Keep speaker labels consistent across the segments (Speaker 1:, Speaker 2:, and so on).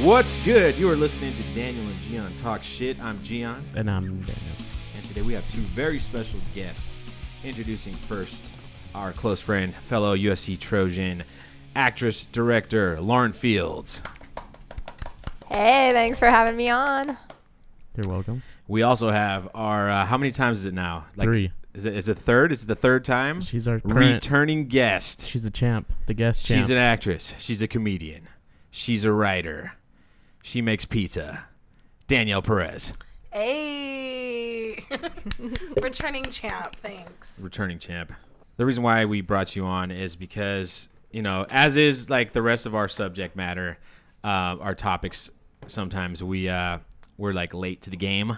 Speaker 1: What's good? You are listening to Daniel and Gian Talk Shit. I'm Gian.
Speaker 2: And I'm Daniel.
Speaker 1: And today we have two very special guests. Introducing first our close friend, fellow USC Trojan, actress, director, Lauren Fields.
Speaker 3: Hey, thanks for having me on.
Speaker 2: You're welcome.
Speaker 1: We also have our, how many times is it now? Like,
Speaker 2: 3.
Speaker 1: Is it third? Is it the third time?
Speaker 2: She's our
Speaker 1: returning guest.
Speaker 2: She's the champ, the guest champ.
Speaker 1: She's an actress. She's a comedian. She's a writer. She makes pizza. Danielle Perez.
Speaker 4: Hey. Returning champ, thanks.
Speaker 1: Returning champ. The reason why we brought you on is because, you know, as is like the rest of our subject matter, our topics, sometimes we're like late to the game.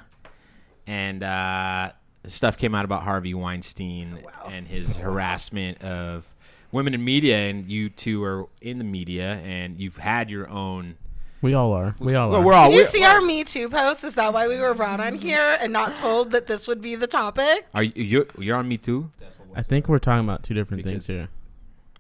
Speaker 1: And stuff came out about Harvey Weinstein and his harassment of women in media. And you two are in the media and you've had your own.
Speaker 2: We all are.
Speaker 4: Did you see our Me Too post? Is that why we were brought on here and not told that this would be the topic?
Speaker 1: Are you're on Me Too?
Speaker 2: I think we're talking about two different things here.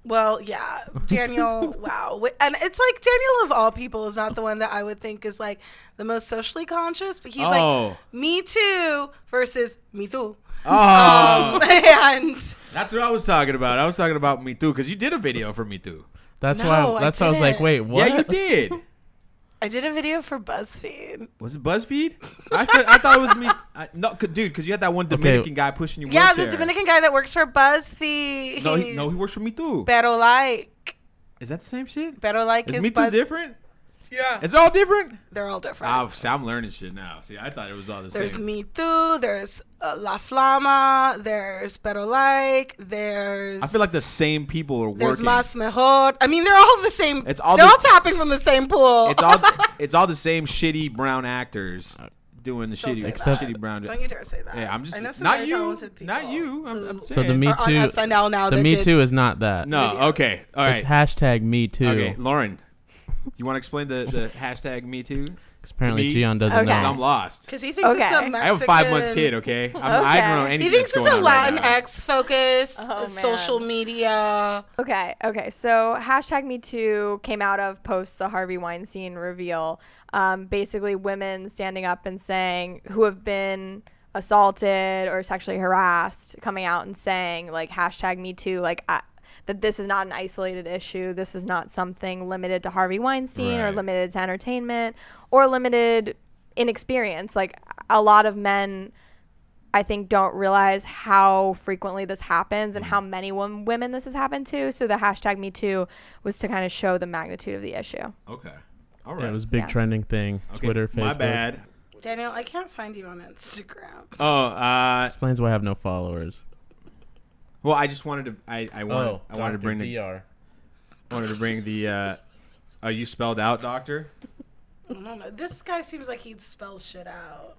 Speaker 4: Well, yeah. Daniel, wow. And it's like Daniel of all people is not the one that I would think is like the most socially conscious, but he's like Me Too versus Me Too.
Speaker 1: Oh.
Speaker 4: And
Speaker 1: that's what I was talking about. I was talking about Me Too because you did a video for Me Too.
Speaker 2: That's why I was like, wait, what?
Speaker 1: Yeah, you did.
Speaker 4: I did a video for BuzzFeed.
Speaker 1: Was it BuzzFeed? I thought it was me. No, dude, because you had that one Dominican guy pushing your wheelchair.
Speaker 4: Yeah, the Dominican guy that works for BuzzFeed.
Speaker 1: No, he works for Me Too.
Speaker 4: Pero like.
Speaker 1: Is that the same shit?
Speaker 4: Pero like
Speaker 1: is Me Too different?
Speaker 4: Yeah.
Speaker 1: It's all different?
Speaker 4: They're all different.
Speaker 1: See, I'm learning shit now. See, I thought it was all the
Speaker 4: there's
Speaker 1: same.
Speaker 4: There's Me Too. There's La Flama. There's Pero like. There's.
Speaker 1: I feel like the same people are working.
Speaker 4: There's Más Mejor. I mean, they're all the same. They're all tapping from the same pool.
Speaker 1: It's all the same shitty brown actors doing the shitty brown.
Speaker 4: Don't you dare say that.
Speaker 1: Yeah, I'm just.
Speaker 4: I know some
Speaker 1: not
Speaker 4: very
Speaker 1: you.
Speaker 4: talented people.
Speaker 1: Not you. I'm saying.
Speaker 2: So the Me Too.
Speaker 4: On SNL now.
Speaker 2: The Me Too is not that.
Speaker 1: No.
Speaker 4: Videos.
Speaker 1: Okay. All right.
Speaker 2: It's hashtag Me Too.
Speaker 1: Okay, Lauren. You want to explain the hashtag Me Too?
Speaker 2: Because apparently Gian doesn't know.
Speaker 1: I'm lost.
Speaker 4: Because he thinks it's a Mexican.
Speaker 1: I have a 5-month kid, okay? I don't know anything.
Speaker 4: He thinks it's a
Speaker 1: Latinx
Speaker 4: right focused social media.
Speaker 3: Okay. So hashtag Me Too came out of post the Harvey Weinstein reveal. Basically, women standing up and saying who have been assaulted or sexually harassed, coming out and saying like hashtag Me Too, like that this is not an isolated issue. This is not something limited to Harvey Weinstein or limited to entertainment or limited in experience. Like a lot of men, I think, don't realize how frequently this happens and how many women this has happened to. So the hashtag Me Too was to kind of show the magnitude of the issue.
Speaker 1: Okay. All right.
Speaker 2: Yeah, it was a big trending thing.
Speaker 1: Okay.
Speaker 2: Twitter, Facebook.
Speaker 1: My bad.
Speaker 4: Daniel, I can't find you on Instagram.
Speaker 2: Explains why I have no followers.
Speaker 1: Well, I just wanted to. I wanted to bring
Speaker 2: DR.
Speaker 1: Wanted to bring the. You spelled out, doctor?
Speaker 4: No. This guy seems like he'd spell shit out.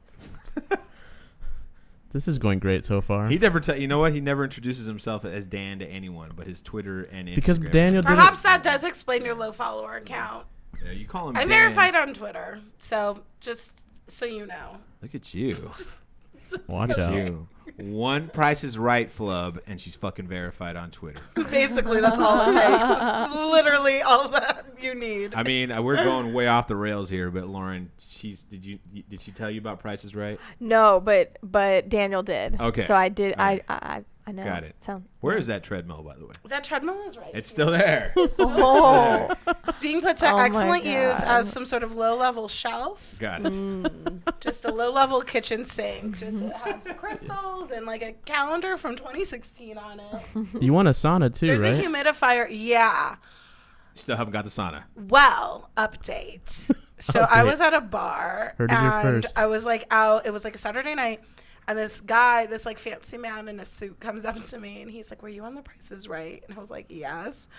Speaker 2: This is going great so far.
Speaker 1: He never. You know what? He never introduces himself as Dan to anyone, but his Twitter and Instagram.
Speaker 2: Because Daniel.
Speaker 4: Perhaps that does explain your low follower count.
Speaker 1: Yeah, you call him.
Speaker 4: I'm
Speaker 1: Dan.
Speaker 4: verified on Twitter, so just so you know.
Speaker 1: Look at you.
Speaker 2: Watch out.
Speaker 1: You. One Price is Right flub, and she's fucking verified on Twitter.
Speaker 4: Basically, that's all it takes. It's literally all that you need.
Speaker 1: I mean, we're going way off the rails here, but Lauren, did she tell you about Price is Right?
Speaker 3: No, but Daniel did.
Speaker 1: Okay.
Speaker 3: So I did.
Speaker 1: Right.
Speaker 3: I know.
Speaker 1: Got it.
Speaker 3: So
Speaker 1: where is that treadmill, by the way?
Speaker 4: That treadmill is right.
Speaker 1: It's still there.
Speaker 3: Oh.
Speaker 4: It's being put to excellent use as some sort of low-level shelf.
Speaker 1: Got it.
Speaker 4: Just a low-level kitchen sink. Just it has crystals and like a calendar from 2016 on it.
Speaker 2: You want a sauna too,
Speaker 4: There's
Speaker 2: right?
Speaker 4: a humidifier. Yeah.
Speaker 1: Still haven't got the sauna.
Speaker 4: Well, update. So I was at a bar
Speaker 2: Heard it here
Speaker 4: and
Speaker 2: first.
Speaker 4: I was like out. It was like a Saturday night. And this guy, this like fancy man in a suit comes up to me and he's like, "Were you on The Price is Right?" And I was like, "Yes."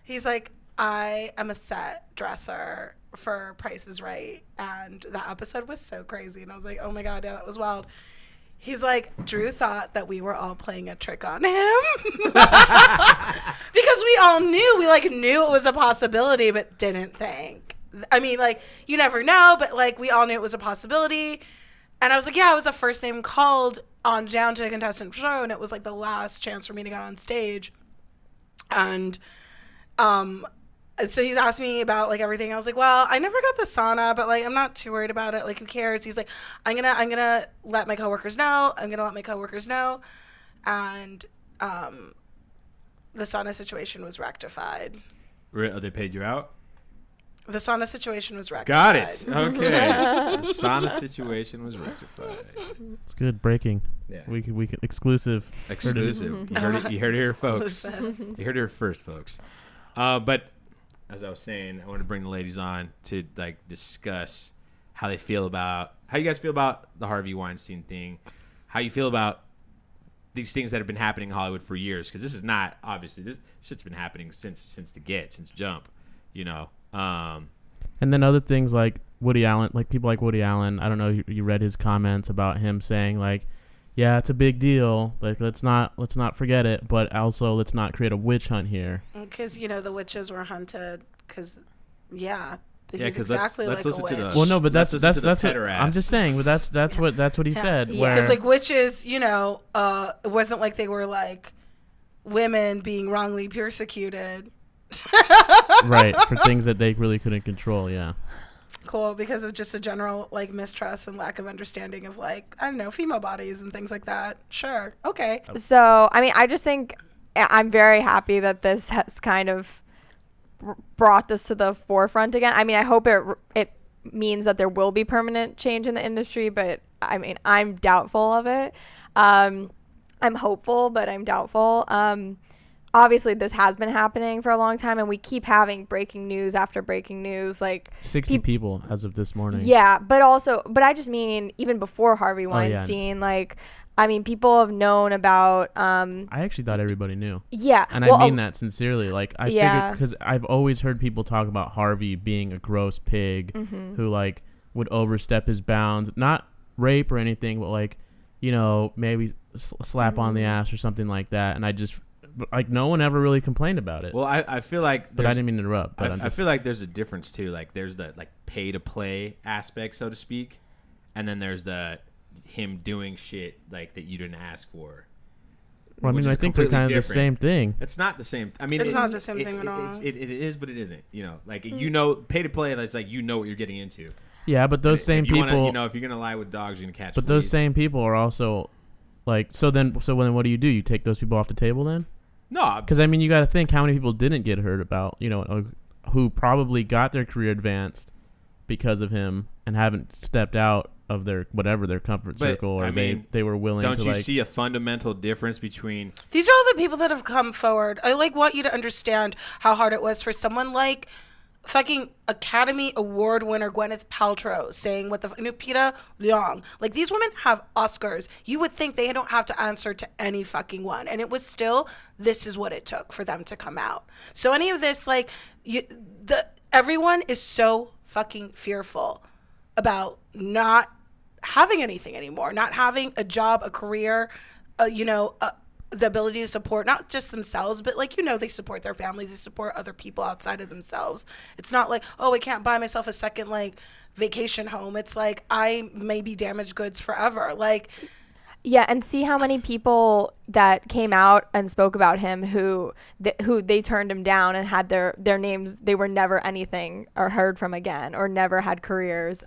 Speaker 4: He's like, "I am a set dresser for Price is Right." And that episode was so crazy. And I was like, "Oh my God, yeah, that was wild." He's like, "Drew thought that we were all playing a trick on him." Because we all knew, knew it was a possibility, but didn't think. I mean, like, you never know, but like we all knew it was a possibility. And I was like, yeah, I was the first name called on down to a contestant show, and it was like the last chance for me to get on stage. And so he's asked me about like everything. I was like, well, I never got the sauna, but like I'm not too worried about it. Like, who cares? He's like, I'm gonna let my coworkers know. And the sauna situation was rectified.
Speaker 1: They paid you out?
Speaker 4: The sauna situation was rectified.
Speaker 1: Got it. Okay. The sauna situation was rectified.
Speaker 2: It's good. Breaking.
Speaker 1: Yeah.
Speaker 2: We can exclusive.
Speaker 1: Exclusive. You heard it here, folks. You heard it here first, folks. But as I was saying, I want to bring the ladies on to like discuss how you guys feel about the Harvey Weinstein thing, how you feel about these things that have been happening in Hollywood for years, because this is not, obviously, this shit's been happening since jump, you know.
Speaker 2: And then other things like Woody Allen, like people like Woody Allen. I don't know. You read his comments about him saying like, yeah, it's a big deal. Like let's not forget it, but also let's not create a witch hunt here.
Speaker 4: Because the witches were hunted. Because
Speaker 1: He's exactly
Speaker 4: let's
Speaker 1: like a witch.
Speaker 2: Well, no, but that's what
Speaker 1: what
Speaker 2: I'm just saying. But that's what he said.
Speaker 4: Yeah, because like witches, it wasn't like they were like women being wrongly persecuted.
Speaker 2: Right, for things that they really couldn't control. Yeah.
Speaker 4: Cool, because of just a general like mistrust and lack of understanding of like, I don't know, female bodies and things like that. Sure, okay.
Speaker 3: So I mean, I just think I'm very happy that this has kind of brought this to the forefront again. I mean, I hope it means that there will be permanent change in the industry, but I mean, I'm doubtful of it. I'm hopeful, but I'm doubtful. Obviously this has been happening for a long time, and we keep having breaking news after breaking news, like
Speaker 2: 60 people as of this morning.
Speaker 3: Yeah, but I just mean even before Harvey Weinstein, like I mean, people have known about
Speaker 2: I actually thought everybody knew.
Speaker 3: Yeah.
Speaker 2: And I mean that sincerely. Like I figured, because I've always heard people talk about Harvey being a gross pig who like would overstep his bounds, not rape or anything, but like, maybe slap on the ass or something like that. And I just like no one ever really complained about it.
Speaker 1: Well, I feel like,
Speaker 2: but I didn't mean to interrupt. But
Speaker 1: I feel like there's a difference too. Like there's the like pay to play aspect, so to speak, and then there's the him doing shit like that you didn't ask for.
Speaker 2: Well, I mean, I think they're kind of the same thing.
Speaker 1: It's not the same. I mean,
Speaker 4: it's not the same thing at all.
Speaker 1: It is, but it isn't. Like pay to play. That's like what you're getting into.
Speaker 2: Yeah, but those same people.
Speaker 1: If you're gonna lie with dogs, you're gonna catch.
Speaker 2: But
Speaker 1: fleas.
Speaker 2: those same people are also like. So then what do? You take those people off the table then?
Speaker 1: No,
Speaker 2: because I mean, you got to think how many people didn't get heard about. Who probably got their career advanced because of him and haven't stepped out of their comfort circle, or they were willing to.
Speaker 1: Don't you see a fundamental difference between
Speaker 4: these are all the people that have come forward? I want you to understand how hard it was for someone like fucking Academy Award winner Gwyneth Paltrow saying what the Lupita Nyong'o. Like, these women have Oscars. You would think they don't have to answer to any fucking one, and it was still, this is what it took for them to come out. So any of this, like, everyone is so fucking fearful about not having anything anymore, not having a job, a career, the ability to support not just themselves, but like, they support their families, they support other people outside of themselves. It's not like, oh, I can't buy myself a second like vacation home. It's like, I may be damaged goods forever. Like,
Speaker 3: yeah, and see how many people that came out and spoke about him who they turned him down and had their names, they were never anything or heard from again or never had careers.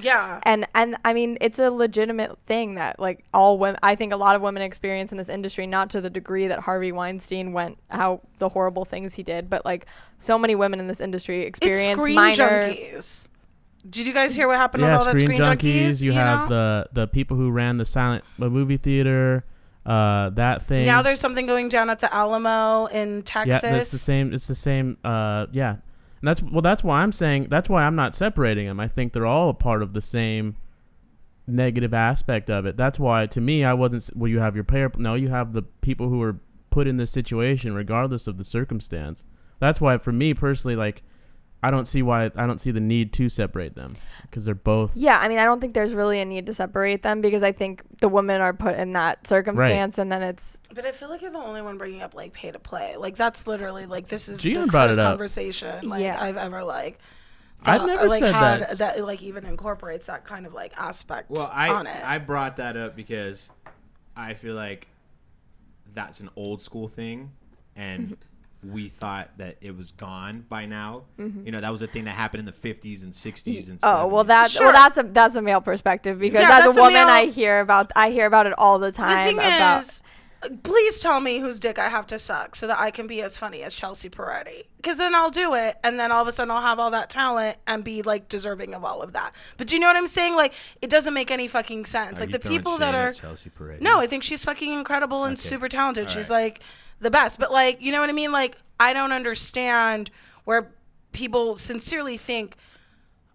Speaker 4: Yeah.
Speaker 3: And I mean, it's a legitimate thing that like all women, I think a lot of women experience in this industry, not to the degree that Harvey Weinstein how the horrible things he did, but like so many women in this industry experience
Speaker 4: junkies. Did you guys hear what happened with all that Screen Junkies?
Speaker 2: You have the people who ran the silent movie theater, that thing.
Speaker 4: Now there's something going down at the Alamo in Texas.
Speaker 2: Yeah, it's the same. Yeah, and that's why I'm saying, that's why I'm not separating them. I think they're all a part of the same negative aspect of it. That's why, to me, I wasn't. Well, you have your pair. No, you have the people who were put in this situation, regardless of the circumstance. That's why, for me personally, like, I don't see the need to separate them, because they're both.
Speaker 3: Yeah, I mean, I don't think there's really a need to separate them, because I think the women are put in that circumstance, right. And then it's.
Speaker 4: But I feel like you're the only one bringing up like pay to play. Like, that's literally like, this is
Speaker 2: Gian
Speaker 4: the first conversation like I've ever like.
Speaker 2: I've never said
Speaker 4: had that like even incorporates that kind of like aspect.
Speaker 1: Well,
Speaker 4: on it.
Speaker 1: I brought that up because I feel like that's an old school thing, and we thought that it was gone by now.
Speaker 3: Mm-hmm.
Speaker 1: You know, that was a thing that happened in the 50s and 60s and 70s.
Speaker 3: Oh well,
Speaker 4: Sure.
Speaker 3: that's a male perspective because
Speaker 4: Yeah,
Speaker 3: as a
Speaker 4: that's a
Speaker 3: woman,
Speaker 4: male-
Speaker 3: I hear about it all the
Speaker 4: The
Speaker 3: time.
Speaker 4: thing
Speaker 3: about
Speaker 4: is, please tell me whose dick I have to suck so that I can be as funny as Chelsea Peretti. Because then I'll do it, and then all of a sudden I'll have all that talent and be like deserving of all of that. But do you know what I'm saying? Like, it doesn't make any fucking sense.
Speaker 1: Are
Speaker 4: Like
Speaker 1: you
Speaker 4: the
Speaker 1: throwing
Speaker 4: people
Speaker 1: shade
Speaker 4: that
Speaker 1: at
Speaker 4: are
Speaker 1: Chelsea Peretti?
Speaker 4: no, I think she's fucking incredible and
Speaker 1: Okay.
Speaker 4: super talented.
Speaker 1: All
Speaker 4: She's
Speaker 1: right.
Speaker 4: like the best. But like, you know what I mean? Like, I don't understand where people sincerely think,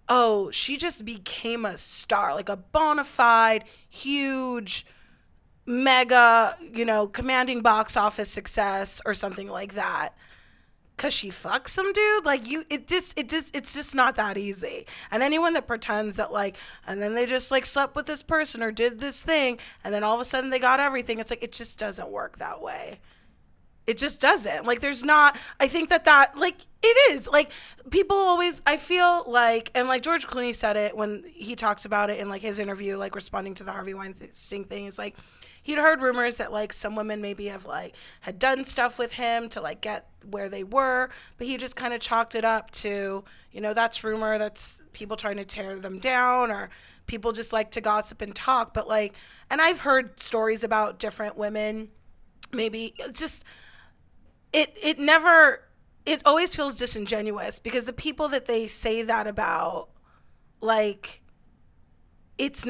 Speaker 4: oh, she just became a star, like a bona fide, huge, mega, you know, commanding box office success or something like that. Cause she fucks some dude, like it's just not that easy. And anyone that pretends that like, and then they just like slept with this person or did this thing, and then all of a sudden they got everything, it's like it just doesn't work that way. It just doesn't. Like, there's not, I think that like, it is. Like, people always, I feel like, and like George Clooney said it when he talks about it in like his interview, like responding to the Harvey Weinstein thing, is like, he'd heard rumors that like some women maybe have like, had done stuff with him to like get where they were, but he just kind of chalked it up to, you know, that's rumor, that's people trying to tear them down, or people just like to gossip and talk. But like, and I've heard stories about different women, maybe it's just, it always feels disingenuous because the people that they say that about, like, it's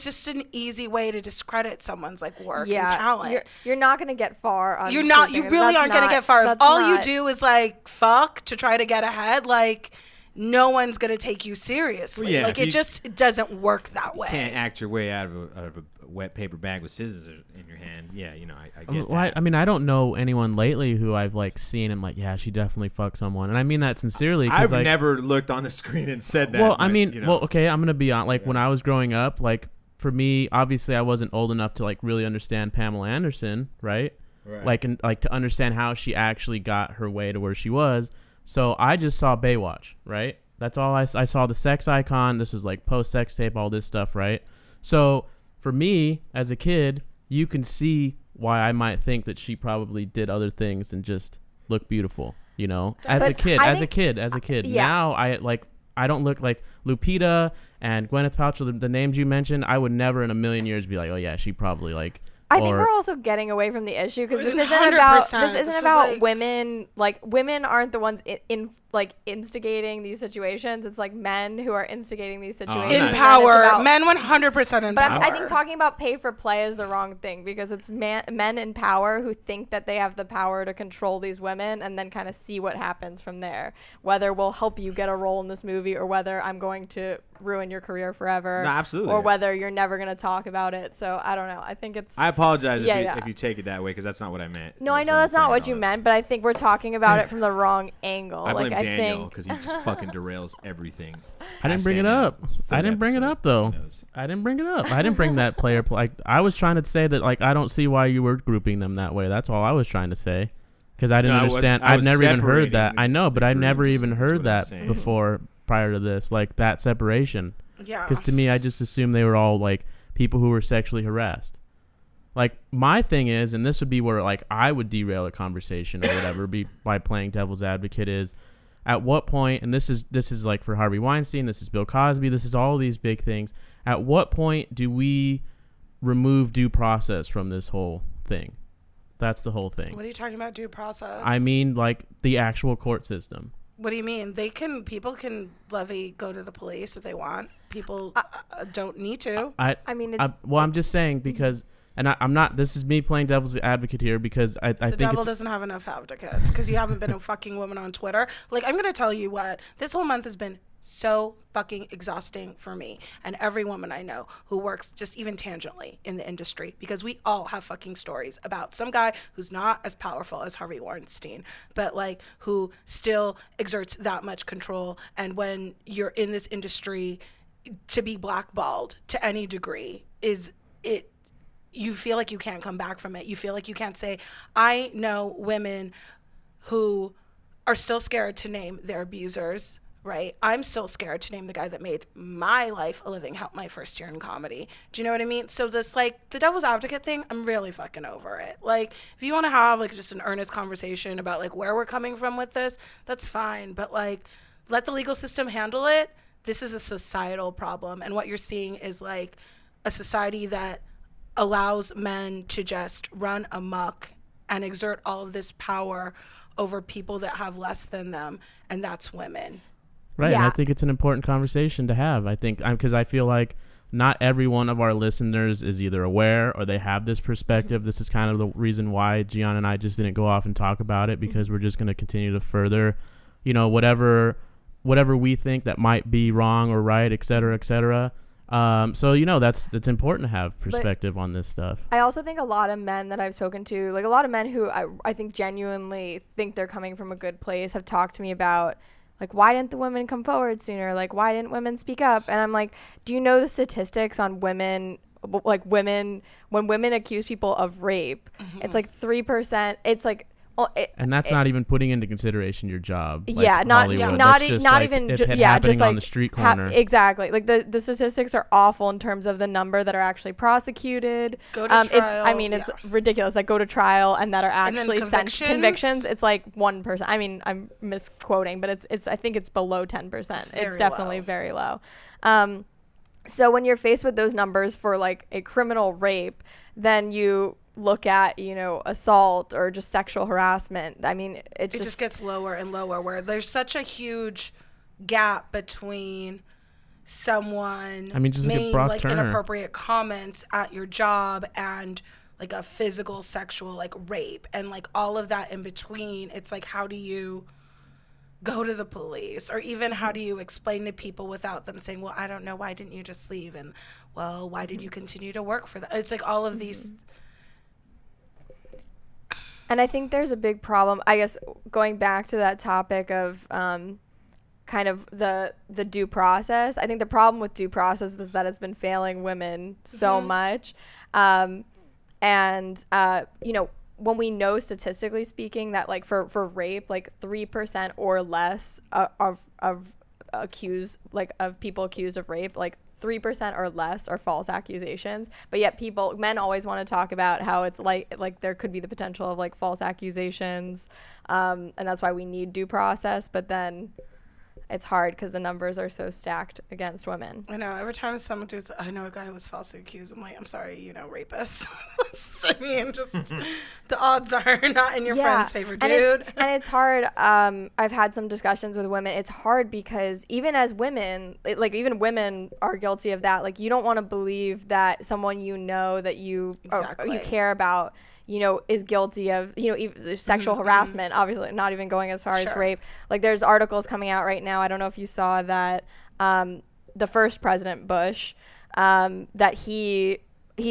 Speaker 4: just an easy way to discredit someone's like work and talent.
Speaker 3: You're not gonna get far. On
Speaker 4: You
Speaker 3: something.
Speaker 4: really aren't gonna get far. If
Speaker 3: That's
Speaker 4: all you
Speaker 3: not-
Speaker 4: do is like fuck to try to get ahead, like no one's gonna take you seriously.
Speaker 1: Well, yeah,
Speaker 4: like
Speaker 1: if
Speaker 4: it doesn't work that way.
Speaker 1: Can't act your way out of a wet paper bag with scissors in your hand. Yeah, you know, I get
Speaker 2: Well,
Speaker 1: that.
Speaker 2: I mean, I don't know anyone lately who I've like seen and like, yeah, she definitely fucked someone, and I mean that sincerely. 'Cause,
Speaker 1: I've
Speaker 2: like,
Speaker 1: never looked on the screen and said that.
Speaker 2: Well, I mean,
Speaker 1: you know.
Speaker 2: well, okay, I'm gonna be on. Like when I was growing up, like for me, obviously, I wasn't old enough to like really understand Pamela Anderson, right?
Speaker 1: Right.
Speaker 2: Like and like to understand how she actually got her way to where she was. So I just saw Baywatch, right? That's all I saw. The sex icon. This was like post sex tape, all this stuff, right? So for me as a kid, you can see why I might think that she probably did other things than just look beautiful, you know, as
Speaker 3: But
Speaker 2: a kid,
Speaker 3: I
Speaker 2: as a
Speaker 3: think-
Speaker 2: kid, as a kid.
Speaker 3: yeah.
Speaker 2: Now I don't look like Lupita and Gwyneth Paltrow, the names you mentioned. I would never in a million years be like, oh yeah, she probably like.
Speaker 3: I think
Speaker 2: or-
Speaker 3: we're also getting away from the issue because this isn't
Speaker 4: 100%.
Speaker 3: about
Speaker 4: This is
Speaker 3: about
Speaker 4: like-
Speaker 3: women. Like, women aren't the ones in like instigating these situations. It's like men who are instigating these situations.
Speaker 1: In
Speaker 3: And it's
Speaker 4: Empower
Speaker 3: about-
Speaker 4: men, 100% in
Speaker 3: But
Speaker 4: power.
Speaker 3: I think talking about pay for play is the wrong thing because it's men in power who think that they have the power to control these women and then kind of see what happens from there. Whether we'll help you get a role in this movie or whether I'm going to ruin your career forever.
Speaker 1: No, absolutely.
Speaker 3: Or whether you're never going to talk about it. So I don't know. I think it's...
Speaker 1: I apologize
Speaker 3: Yeah.
Speaker 1: if you take it that way because that's not what I meant.
Speaker 3: No, I know that's not what you meant, but I think we're talking about it from the wrong angle.
Speaker 1: I blame
Speaker 3: like,
Speaker 1: Daniel
Speaker 3: think...
Speaker 1: because he just fucking derails everything.
Speaker 2: I didn't bring it
Speaker 1: Danielle.
Speaker 2: up.
Speaker 1: It's a full
Speaker 2: I didn't bring it
Speaker 1: episode.
Speaker 2: up though.
Speaker 1: She knows.
Speaker 2: I didn't bring it up. I didn't bring that player. Like I was trying to say that like I don't see why you were grouping them that way. That's all I was trying to say. Because I didn't
Speaker 1: No, I was-
Speaker 2: understand.
Speaker 1: I
Speaker 2: I've
Speaker 1: was
Speaker 2: never even heard that.
Speaker 1: separating
Speaker 2: I know, but
Speaker 1: the
Speaker 2: I never
Speaker 1: groups,
Speaker 2: even
Speaker 1: is
Speaker 2: heard
Speaker 1: what I'm
Speaker 2: that
Speaker 1: saying.
Speaker 2: before prior to this. Like that separation.
Speaker 4: yeah.
Speaker 2: Because to me, I just assumed they were all like people who were sexually harassed. Like my thing is, and this would be where like I would derail a conversation or whatever, be by playing devil's advocate is, at what point, and this is like for Harvey Weinstein, this is Bill Cosby, this is all these big things. At what point do we remove due process from this whole thing? That's the whole thing.
Speaker 4: What are you talking about? Due process?
Speaker 2: I mean, like the actual court system.
Speaker 4: What do you mean? People can go to the police if they want. People don't need to.
Speaker 3: I mean, it's...
Speaker 2: I'm just saying because, and I'm not. This is me playing devil's advocate here because I
Speaker 4: The
Speaker 2: think
Speaker 4: devil
Speaker 2: it's
Speaker 4: doesn't have enough advocates because you haven't been a fucking woman on Twitter. Like, I'm going to tell you what, this whole month has been so fucking exhausting for me and every woman I know who works just even tangentially in the industry, because we all have fucking stories about some guy who's not as powerful as Harvey Weinstein, but like who still exerts that much control. And when you're in this industry, to be blackballed to any degree you feel like you can't come back from it. You feel like you can't say, I know women who are still scared to name their abusers, right? I'm still scared to name the guy that made my life a living hell my first year in comedy. Do you know what I mean? So this, like, the devil's advocate thing, I'm really fucking over it. Like, if you want to have, like, just an earnest conversation about, like, where we're coming from with this, that's fine. But, like, let the legal system handle it. This is a societal problem. And what you're seeing is, like, a society that allows men to just run amok and exert all of this power over people that have less than them, and that's women.
Speaker 2: Right,
Speaker 3: Yeah.
Speaker 2: and I think it's an important conversation to have. I think because I feel like not every one of our listeners is either aware or they have this perspective. This is kind of the reason why Gian and I just didn't go off and talk about it, because we're just going to continue to further, whatever we think that might be wrong or right, et cetera, et cetera. So that's important to have perspective on this stuff.
Speaker 3: I also think a lot of men that I've spoken to, like a lot of men who I think genuinely think they're coming from a good place, have talked to me about, like, why didn't the women come forward sooner? Like, why didn't women speak up? And I'm like, do you know the statistics on women? Like, when women accuse people of rape, it's like 3%. It's like,
Speaker 2: and that's not even putting into consideration your job. Like
Speaker 3: yeah, not
Speaker 2: Hollywood.
Speaker 3: not
Speaker 2: That's just
Speaker 3: not
Speaker 2: like
Speaker 3: even
Speaker 2: it
Speaker 3: happening
Speaker 2: just
Speaker 3: like
Speaker 2: on the street corner.
Speaker 3: exactly. Like the statistics are awful in terms of the number that are actually prosecuted.
Speaker 4: Go to trial.
Speaker 3: It's ridiculous. Like, go to trial and that are actually sent convictions. It's like 1%. I mean, I'm misquoting, but it's I think it's below 10%. It's definitely very low. So when you're faced with those numbers for like a criminal rape, then you look at, assault or just sexual harassment. I mean, it just
Speaker 4: gets lower and lower, where there's such a huge gap between someone
Speaker 2: just
Speaker 4: making like
Speaker 2: Turner.
Speaker 4: inappropriate comments at your job and like a physical sexual like rape and like all of that in between. It's like, how do you go to the police, or even how do you explain to people without them saying, well, I don't know, why didn't you just leave? And, well, why did you continue to work for them? It's like all of these.
Speaker 3: And I think there's a big problem, I guess, going back to that topic of kind of the due process. I think the problem with due process is that it's been failing women so much. When we know, statistically speaking, that like for rape, like 3% or less of people accused of rape, like 3% or less are false accusations. But yet men always want to talk about how it's like there could be the potential of like false accusations, and that's why we need due process. But then it's hard because the numbers are so stacked against women.
Speaker 4: I know. Every time someone does, I know a guy was falsely accused, I'm like, I'm sorry, rapist. I mean, just the odds are not in your friend's favor, dude.
Speaker 3: And it's hard. I've had some discussions with women. It's hard because even as women, even women are guilty of that. Like, you don't want to believe that someone that you care about, is guilty of, sexual harassment, obviously not even going as far as rape. Like, there's articles coming out right now. I don't know if you saw that the first President Bush, that he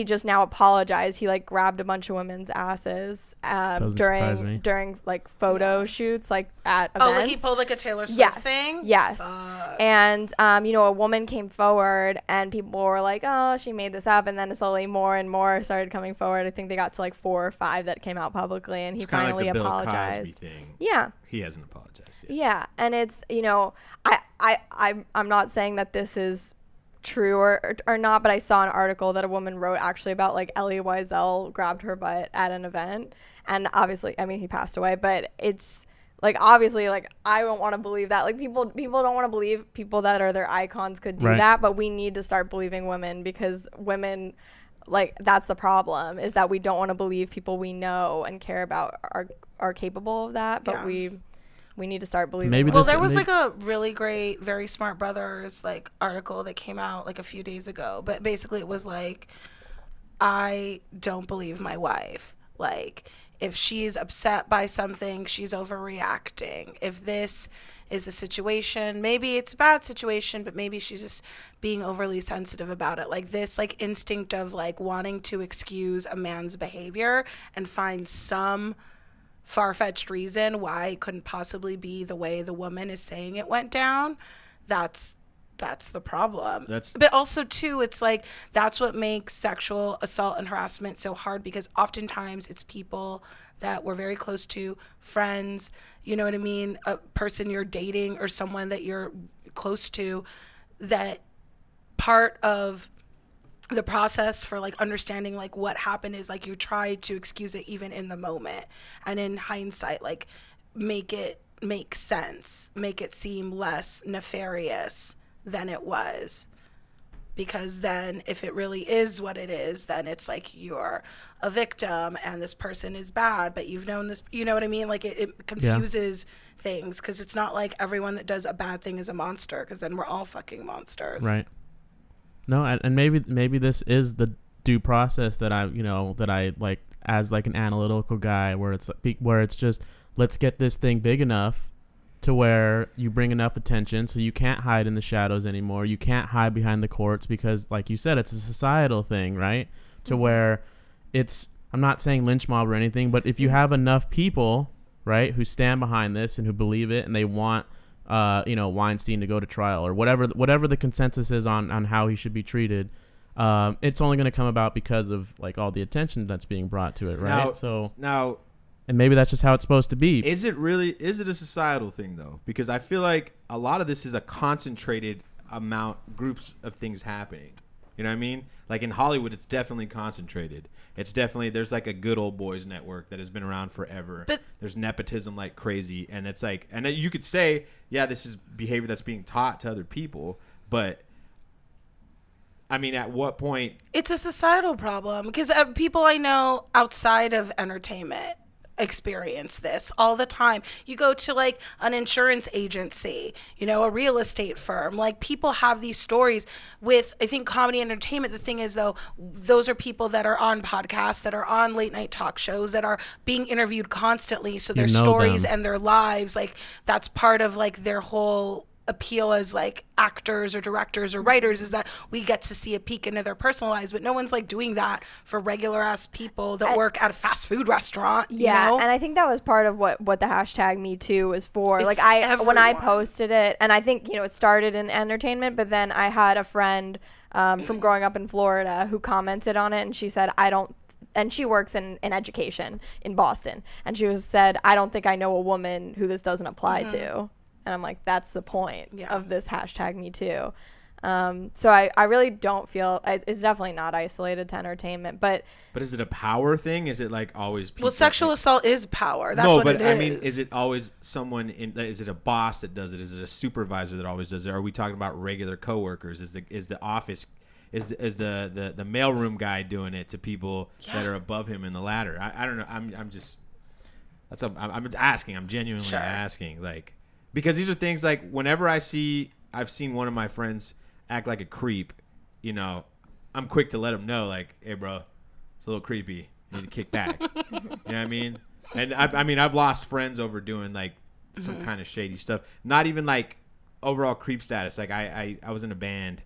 Speaker 3: just now apologized. He like grabbed a bunch of women's asses during like photo shoots, like at events.
Speaker 4: Oh, like he pulled like a Taylor Swift thing?
Speaker 3: Yes.
Speaker 4: Fuck.
Speaker 3: And a woman came forward and people were like, oh, she made this up, and then slowly more and more started coming forward. I think they got to like 4 or 5 that came out publicly, and he finally
Speaker 1: like the
Speaker 3: apologized.
Speaker 1: Bill Cosby thing.
Speaker 3: Yeah.
Speaker 1: He hasn't apologized yet.
Speaker 3: Yeah, and it's I'm not saying that this is true or not, but I saw an article that a woman wrote actually about like Elie Wiesel grabbed her butt at an event, and obviously, I mean, he passed away, but it's like, obviously, like, I don't want to believe that. Like, people don't want to believe people that are their icons could do that, but we need to start believing women, because women, like, that's the problem, is that we don't want to believe people we know and care about are capable of that, but we need to start believing.
Speaker 4: There was like a really great Very Smart Brothers like article that came out like a few days ago, but basically it was like, I don't believe my wife. Like, if she's upset by something, she's overreacting. If this is a situation, maybe it's a bad situation, but maybe she's just being overly sensitive about it. Like, this like instinct of like wanting to excuse a man's behavior and find some far-fetched reason why it couldn't possibly be the way the woman is saying it went down. That's that's the problem.
Speaker 1: That's
Speaker 4: But also too, it's like that's what makes sexual assault and harassment so hard, because oftentimes it's people that we're very close to, friends, you know what I mean, a person you're dating or someone that you're close to, that part of the process for like understanding like what happened is like you try to excuse it even in the moment, and in hindsight like make it make sense, make it seem less nefarious than it was. Because then if it really is what it is, then it's like you're a victim and this person is bad, but you've known this, you know what I mean? Like it confuses things, because it's not like everyone that does a bad thing is a monster, because then we're all fucking monsters.
Speaker 2: Right. No, and maybe this is the due process that I like as like an analytical guy, where it's just, let's get this thing big enough to where you bring enough attention so you can't hide in the shadows anymore. You can't hide behind the courts, because like you said, it's a societal thing, right? To where it's, I'm not saying lynch mob or anything, but if you have enough people, right, who stand behind this and who believe it, and they want Weinstein to go to trial, or whatever the consensus is on how he should be treated, it's only going to come about because of like all the attention that's being brought to it, right?
Speaker 1: Now
Speaker 2: and maybe that's just how it's supposed to be.
Speaker 1: Is it a societal thing though? Because I feel like a lot of this is a concentrated groups of things happening. You know what I mean? Like in Hollywood, it's definitely concentrated. It's definitely, there's like a good old boys network that has been around forever. But there's nepotism like crazy. And it's like, and you could say, yeah, this is behavior that's being taught to other people. But I mean, at what point?
Speaker 4: It's a societal problem, because people I know outside of entertainment experience this all the time. You go to like an insurance agency, a real estate firm, like people have these stories. With, I think, comedy entertainment, the thing is though, those are people that are on podcasts, that are on late night talk shows, that are being interviewed constantly, so their stories and their lives, like that's part of like their whole appeal as like actors or directors or writers, is that we get to see a peek into their personal lives. But no one's like doing that for regular ass people that work at a fast food restaurant.
Speaker 3: Yeah,
Speaker 4: you know?
Speaker 3: and I think that was part of what the hashtag Me Too was for.
Speaker 4: It's
Speaker 3: When I posted it, and I think it started in entertainment, but then I had a friend from growing up in Florida who commented on it, and she said, and she works in education in Boston, and she said, I don't think I know a woman who this doesn't apply to. And I'm like, that's the point of this hashtag Me Too. So I really don't feel, it's definitely not isolated to entertainment, but
Speaker 1: is it a power thing? Is it like always people?
Speaker 4: Well, sexual assault is power. That's what it is.
Speaker 1: I mean, is it always someone is it a boss that does it? Is it a supervisor that always does it? Are we talking about regular coworkers? Is the office, is the mailroom guy doing it to people that are above him in the ladder? I don't know. I'm just, I'm asking. I'm genuinely asking, like, because these are things like whenever I've seen one of my friends act like a creep, I'm quick to let him know, like, hey, bro, it's a little creepy. You need to kick back. You know what I mean? And I've lost friends over doing like some kind of shady stuff. Not even like overall creep status. Like I was in a band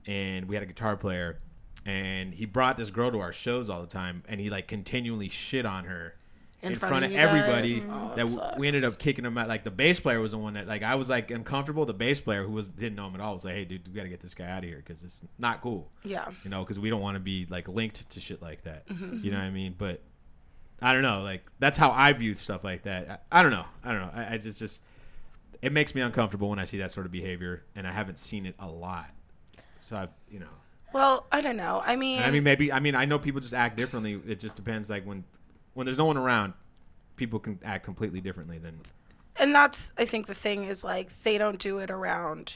Speaker 1: and we had a guitar player and he brought this girl to our shows all the time and he like continually shit on her in front of everybody. We ended up kicking him out. Like the bass player was the one that like I was like uncomfortable. The bass player who didn't know him at all was like, hey dude, we got to get this guy out of here because it's not cool. Yeah. Because we don't want to be like linked to shit like that. You know what I mean? But I don't know. Like that's how I view stuff like that. I don't know. I just it makes me uncomfortable when I see that sort of behavior, and I haven't seen it a lot. So
Speaker 4: Well, I don't know. I
Speaker 1: know people just act differently. It just depends. Like when there's no one around, people can act completely differently than.
Speaker 4: And that's, I think the thing is like they don't do it around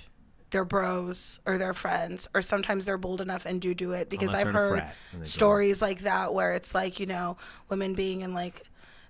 Speaker 4: their bros or their friends, or sometimes they're bold enough and do it because I've heard stories like that where it's like, women being in like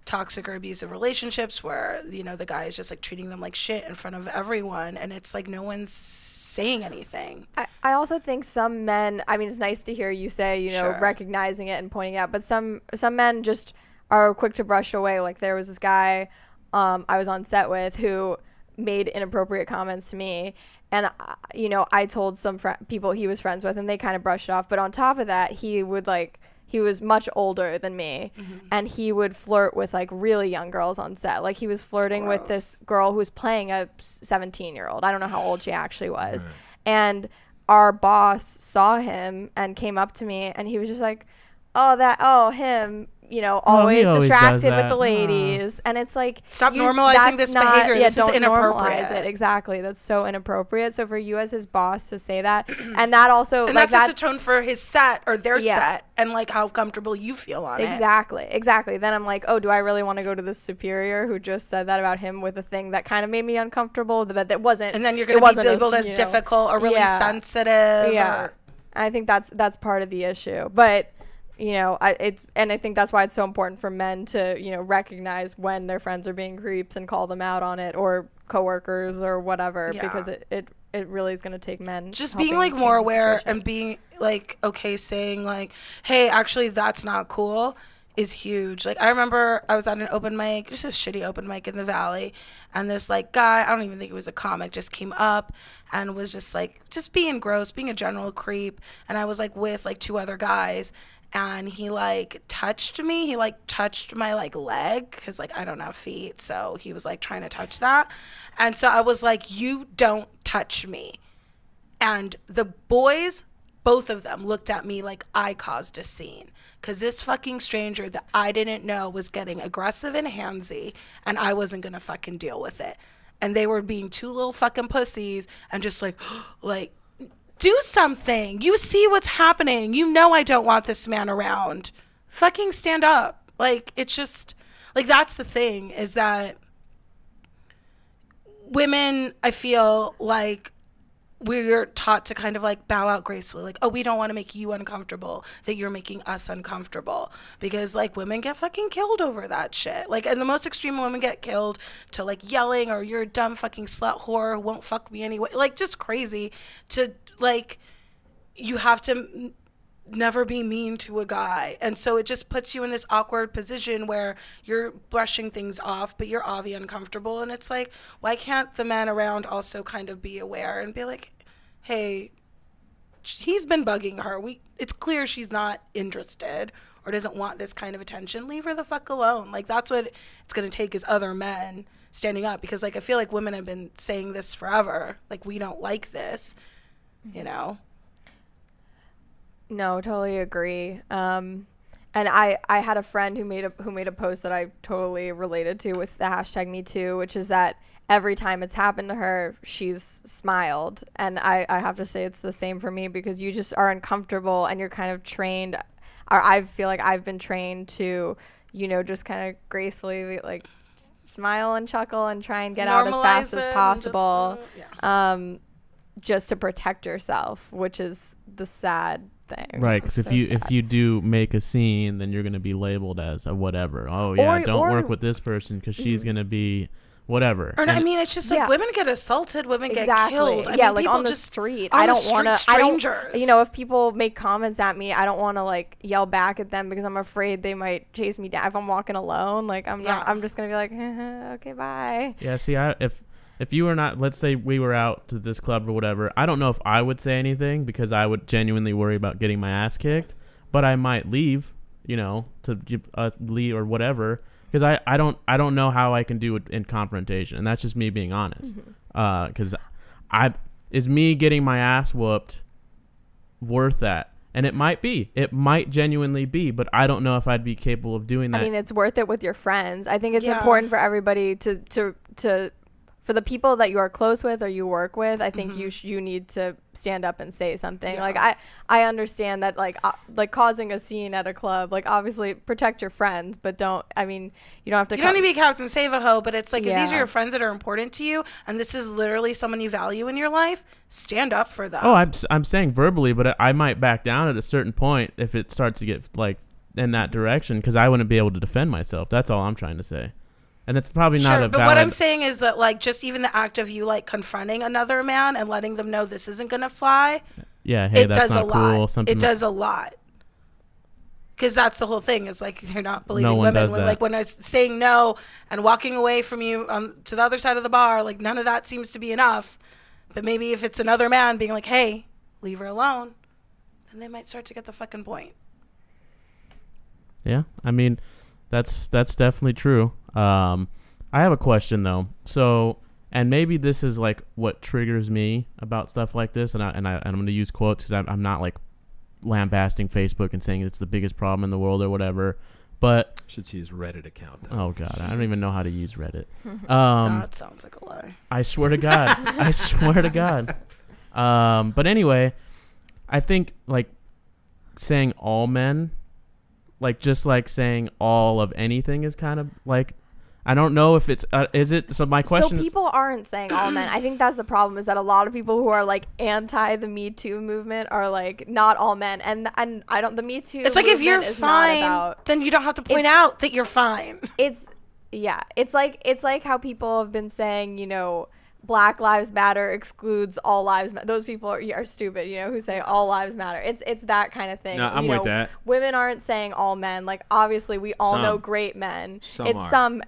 Speaker 4: toxic or abusive relationships where, the guy is just like treating them like shit in front of everyone. And it's like no one's saying anything.
Speaker 3: I also think some men, it's nice to hear you say, recognizing it and pointing out, but some men just are quick to brush away. Like there was this guy I was on set with who made inappropriate comments to me, and I told some people he was friends with, and they kind of brushed it off. But on top of that, he would he was much older than me, and he would flirt with like really young girls on set. Like he was flirting with this girl who was playing a 17-year-old. I don't know how old she actually was. And our boss saw him and came up to me, and he was just like, him, always distracted with the ladies. And it's like,
Speaker 4: stop normalizing this behavior. This is inappropriate.
Speaker 3: Normalize it. Exactly. That's so inappropriate. So for you as his boss to say that, and that also,
Speaker 4: and that sets a tone for his set or their set, and like how comfortable you feel on it.
Speaker 3: Exactly. Then I'm like, oh, do I really want to go to the superior who just said that about him with a thing that kind of made me uncomfortable, but that wasn't.
Speaker 4: And then you're going to be labeled as difficult or really sensitive.
Speaker 3: Yeah. I think that's part of the issue. But I think that's why it's so important for men to, recognize when their friends are being creeps and call them out on it, or coworkers or whatever, because it really is going to take men
Speaker 4: just being like more aware and being like, okay, saying like, hey, actually that's not cool is huge. Like I remember I was at an open mic, just a shitty open mic in the Valley, and this like guy, I don't even think it was a comic, just came up and was just like just being gross, being a general creep, and I was like with like 2 other guys. And he like touched me. He like touched my like leg because like I don't have feet. So he was like trying to touch that. And so I was like, you don't touch me. And the boys, both of them looked at me like I caused a scene. Because this fucking stranger that I didn't know was getting aggressive and handsy. And I wasn't going to fucking deal with it. And they were being 2 little fucking pussies and just like, do something. You see what's happening. I don't want this man around. Fucking stand up. Like, it's just, like, that's the thing, is that women, I feel like we're taught to kind of like bow out gracefully. Like, oh, we don't want to make you uncomfortable, that you're making us uncomfortable. Because like women get fucking killed over that shit. Like, and the most extreme women get killed to like yelling, or you're a dumb fucking slut whore who won't fuck me anyway. Like, just crazy to, like, you have to never be mean to a guy. And so it just puts you in this awkward position where you're brushing things off, but you're obviously uncomfortable. And it's like, why can't the man around also kind of be aware and be like, hey, he's been bugging her. It's clear she's not interested or doesn't want this kind of attention. Leave her the fuck alone. Like, that's what it's going to take, is other men standing up. Because like, I feel like women have been saying this forever. Like, we don't like this.
Speaker 3: No, totally agree. And I had a friend who made a post that I totally related to with the hashtag #MeToo, which is that every time it's happened to her, she's smiled. And I have to say it's the same for me, because you just are uncomfortable and you're kind of trained, or I feel like I've been trained to, just kind of gracefully like smile and chuckle and try and get out as fast as possible. Just to protect yourself, which is the sad thing.
Speaker 2: Right, because if you do make a scene, then you're going to be labeled as a whatever. Oh yeah, don't work with this person because she's going to be whatever.
Speaker 4: Or I mean, it's just like women get assaulted, women get killed. I mean,
Speaker 3: like on the street.
Speaker 4: I don't want to. Strangers.
Speaker 3: If people make comments at me, I don't want to like yell back at them because I'm afraid they might chase me down. If I'm walking alone, like I'm not. I'm just gonna be like, okay, bye.
Speaker 2: Yeah. See, if you were not, let's say we were out to this club or whatever, I don't know if I would say anything because I would genuinely worry about getting my ass kicked, but I might leave, to leave or whatever, because I don't know how I can do it in confrontation, and that's just me being honest. Because is me getting my ass whooped worth that? And it might genuinely be, but I don't know if I'd be capable of doing that.
Speaker 3: I mean, it's worth it with your friends. I think it's important for everybody to for the people that you are close with or you work with, I think you need to stand up and say something. Yeah. Like I understand that like causing a scene at a club, like obviously protect your friends, but you don't have to.
Speaker 4: You don't need to be Captain Save-A-Ho, but it's like if these are your friends that are important to you, and this is literally someone you value in your life, stand up for them.
Speaker 2: Oh, I'm saying verbally, but I might back down at a certain point if it starts to get like in that direction, because I wouldn't be able to defend myself. That's all I'm trying to say. And it's probably not a valid...
Speaker 4: But what I'm saying is that, like, just even the act of you, like, confronting another man and letting them know this isn't going to fly...
Speaker 2: Yeah, hey, that's not cool.
Speaker 4: It does a lot. Because that's the whole thing, is, like, they're not believing
Speaker 2: women.
Speaker 4: Does that. Like, when I was saying no and walking away from you to the other side of the bar, like, none of that seems to be enough. But maybe if it's another man being like, hey, leave her alone, then they might start to get the fucking point.
Speaker 2: Yeah, I mean, that's definitely true. I have a question though. So, and maybe this is like what triggers me about stuff like this, and I'm going to use quotes because I'm not like lambasting Facebook and saying it's the biggest problem in the world or whatever. But
Speaker 1: should see his Reddit account though.
Speaker 2: Oh God, I don't even know how to use Reddit.
Speaker 4: That sounds like a lie.
Speaker 2: I swear to God. I swear to God. But anyway, I think like saying all men, like just like saying all of anything is kind of like, I don't know if it's is it. So my question
Speaker 3: so people aren't saying all men. I think that's the problem, is that a lot of people who are like anti the Me Too movement are like not all men, and I don't, the Me Too
Speaker 4: it's like if you're
Speaker 3: is
Speaker 4: fine then you don't have to point out that you're fine.
Speaker 3: It's like how people have been saying, you know, Black Lives Matter excludes all lives. Those people are stupid, you know, who say all lives matter. It's that kind of thing.
Speaker 1: No, I'm with that.
Speaker 3: Women aren't saying all men. Like obviously, we all know great men. It's some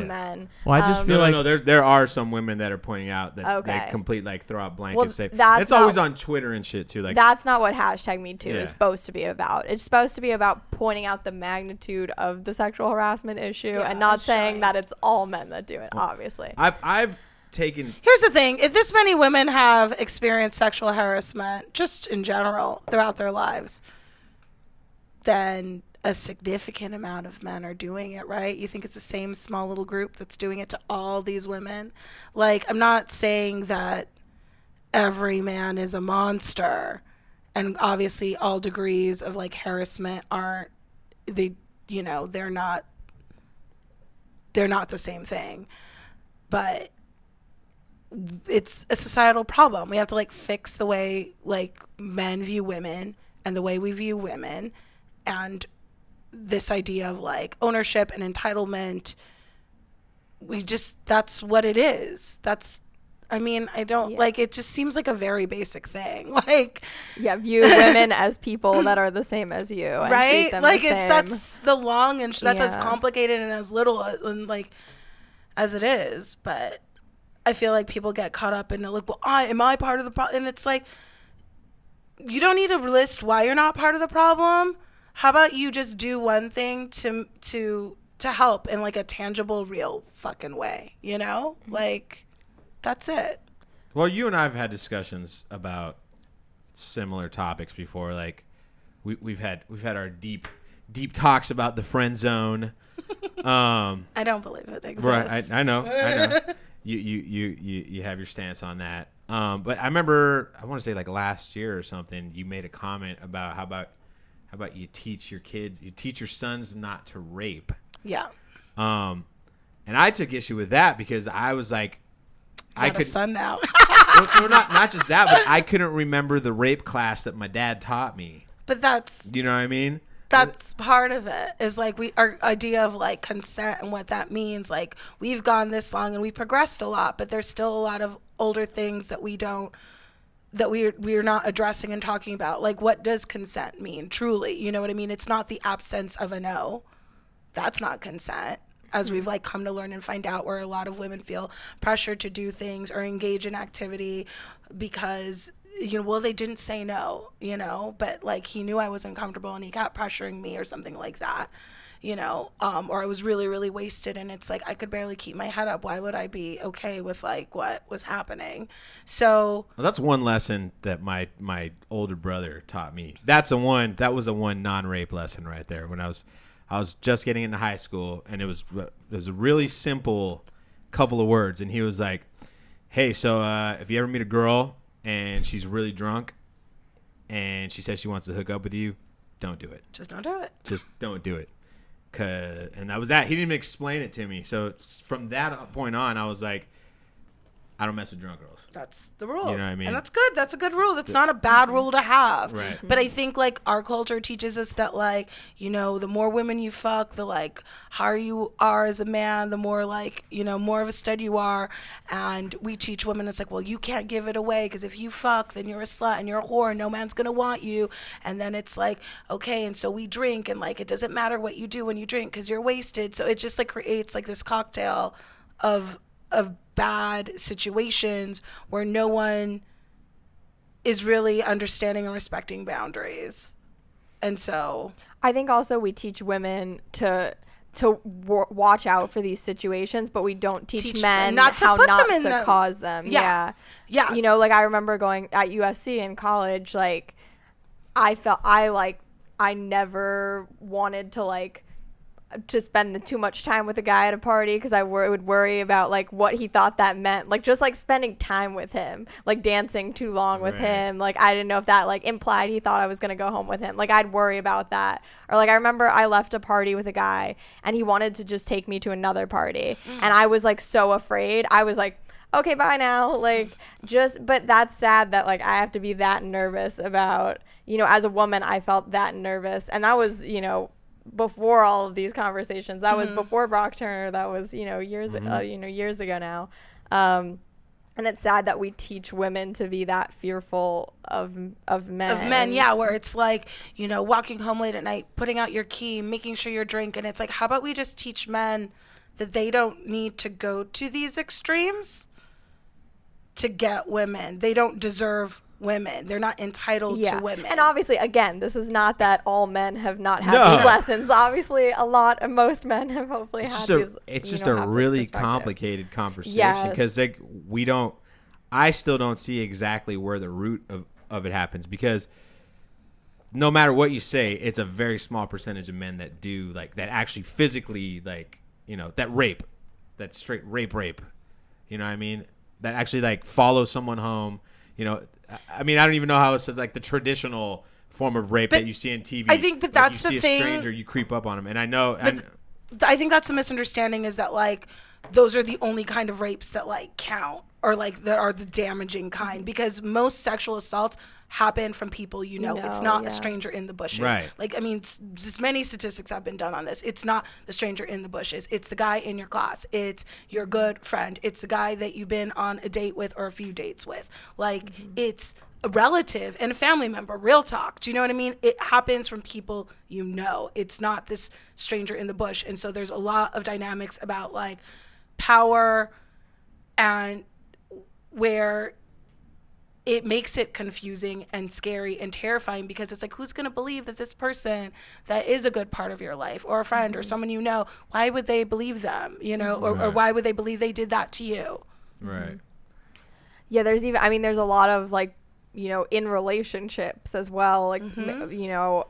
Speaker 3: men.
Speaker 2: Well, I just feel like
Speaker 1: there are some women that are pointing out that they complete like throw out blankets.
Speaker 3: Well,
Speaker 1: it's always on Twitter and shit too. Like
Speaker 3: that's not what #MeToo is supposed to be about. It's supposed to be about pointing out the magnitude of the sexual harassment issue and not saying that it's all men that do it. Obviously,
Speaker 1: I've
Speaker 4: Here's the thing. If this many women have experienced sexual harassment just in general throughout their lives, then a significant amount of men are doing it, right? You think it's the same small little group that's doing it to all these women? Like, I'm not saying that every man is a monster, and obviously all degrees of like harassment aren't, they're not the same thing, but it's a societal problem. We have to like fix the way like men view women and the way we view women, and this idea of like ownership and entitlement. That's what it is. It just seems like a very basic thing. Like,
Speaker 3: view women as people that are the same as you, and
Speaker 4: right?
Speaker 3: Treat them
Speaker 4: like
Speaker 3: the same.
Speaker 4: That's the long and that's as complicated and as little and like as it is, but I feel like people get caught up in like, well, am I part of the problem? And it's like, you don't need to list why you're not part of the problem. How about you just do one thing to help in like a tangible, real fucking way, you know? Like, that's it.
Speaker 1: Well, you and I have had discussions about similar topics before. Like, we've had our deep talks about the friend zone.
Speaker 4: I don't believe it exists.
Speaker 1: Right, I know. You have your stance on that. But I remember, I want to say like last year or something, you made a comment about how about you teach your sons not to rape.
Speaker 4: Yeah.
Speaker 1: And I took issue with that because I was like,
Speaker 4: I could a son now.
Speaker 1: no, not just that, but I couldn't remember the rape class that my dad taught me.
Speaker 4: But that's,
Speaker 1: you know what I mean?
Speaker 4: That's part of it, is like our idea of like consent and what that means. Like, we've gone this long and we progressed a lot, but there's still a lot of older things that we're not addressing and talking about. Like, what does consent mean truly? You know what I mean? It's not the absence of a no. That's not consent. As we've like come to learn and find out, where a lot of women feel pressure to do things or engage in activity because, they didn't say no, but like he knew I was uncomfortable and he kept pressuring me or something like that, or I was really, really wasted and it's like I could barely keep my head up. Why would I be okay with like what was happening? So
Speaker 1: that's one lesson that my older brother taught me. That was a one non-rape lesson right there when I was just getting into high school, and it was a really simple couple of words, and he was like, hey, so if you ever meet a girl and she's really drunk and she says she wants to hook up with you, don't do it.
Speaker 4: Just don't do it.
Speaker 1: Just don't do it. And that was that. He didn't even explain it to me. So from that point on, I was like, I don't mess with drunk girls.
Speaker 4: That's the rule.
Speaker 1: You know what I mean?
Speaker 4: And that's good. That's a good rule. That's not a bad rule to have.
Speaker 1: Right.
Speaker 4: But I think like our culture teaches us that like, the more women you fuck, the like higher you are as a man, the more like, more of a stud you are. And we teach women, it's like, well, you can't give it away because if you fuck, then you're a slut and you're a whore and no man's going to want you. And then it's like, okay, and so we drink and like it doesn't matter what you do when you drink because you're wasted. So it just like creates like this cocktail of bad situations where no one is really understanding and respecting boundaries. And so
Speaker 3: I think also we teach women to watch out for these situations, but we don't teach men
Speaker 4: not to
Speaker 3: how
Speaker 4: put
Speaker 3: not
Speaker 4: them in
Speaker 3: to
Speaker 4: them.
Speaker 3: cause them.
Speaker 4: Yeah.
Speaker 3: You know, like I remember going at USC in college, like I never wanted to like to spend too much time with a guy at a party because I would worry about like what he thought that meant, like just like spending time with him, like dancing too long with him, like I didn't know if that like implied he thought I was gonna go home with him, like I'd worry about that. Or like I remember I left a party with a guy and he wanted to just take me to another party and I was like so afraid. I was like, okay, bye now, like just, but that's sad that like I have to be that nervous about, you know, as a woman I felt that nervous, and that was, you know, before all of these conversations. That was before Brock Turner. That was, you know, years ago now. And it's sad that we teach women to be that fearful of men.
Speaker 4: Of men, yeah, where it's like, you know, walking home late at night, putting out your key, making sure you're drinking. It's like, how about we just teach men that they don't need to go to these extremes to get women. They don't deserve women. They're not entitled to women.
Speaker 3: And obviously, again, this is not that all men have not had these lessons. Obviously, most men have hopefully had these.
Speaker 1: It's just a really complicated conversation because like I still don't see exactly where the root of it happens, because no matter what you say, it's a very small percentage of men that do like that actually physically, like, you know, that straight rape, you know what I mean? That actually like follow someone home, you know. I mean, I don't even know how it's like the traditional form of rape that you see on TV.
Speaker 4: I think, but that's the thing. You see a stranger,
Speaker 1: you creep up on them, and I know.
Speaker 4: I think that's a misunderstanding, is that like those are the only kind of rapes that like count, or like that are the damaging kind, because most sexual assaults happen from people you know. It's not a stranger in the bushes.
Speaker 1: Right.
Speaker 4: Like, I mean, just many statistics have been done on this. It's not the stranger in the bushes. It's the guy in your class. It's your good friend. It's the guy that you've been on a date with or a few dates with. Like, it's a relative and a family member. Real talk. Do you know what I mean? It happens from people you know. It's not this stranger in the bush. And so there's a lot of dynamics about like power, and where it makes it confusing and scary and terrifying, because it's like, who's going to believe that this person that is a good part of your life, or a friend or someone you know, why would they believe them, you know, or why would they believe they did that to you?
Speaker 1: Right.
Speaker 3: Yeah, there's a lot of like, you know, in relationships as well, like, you know,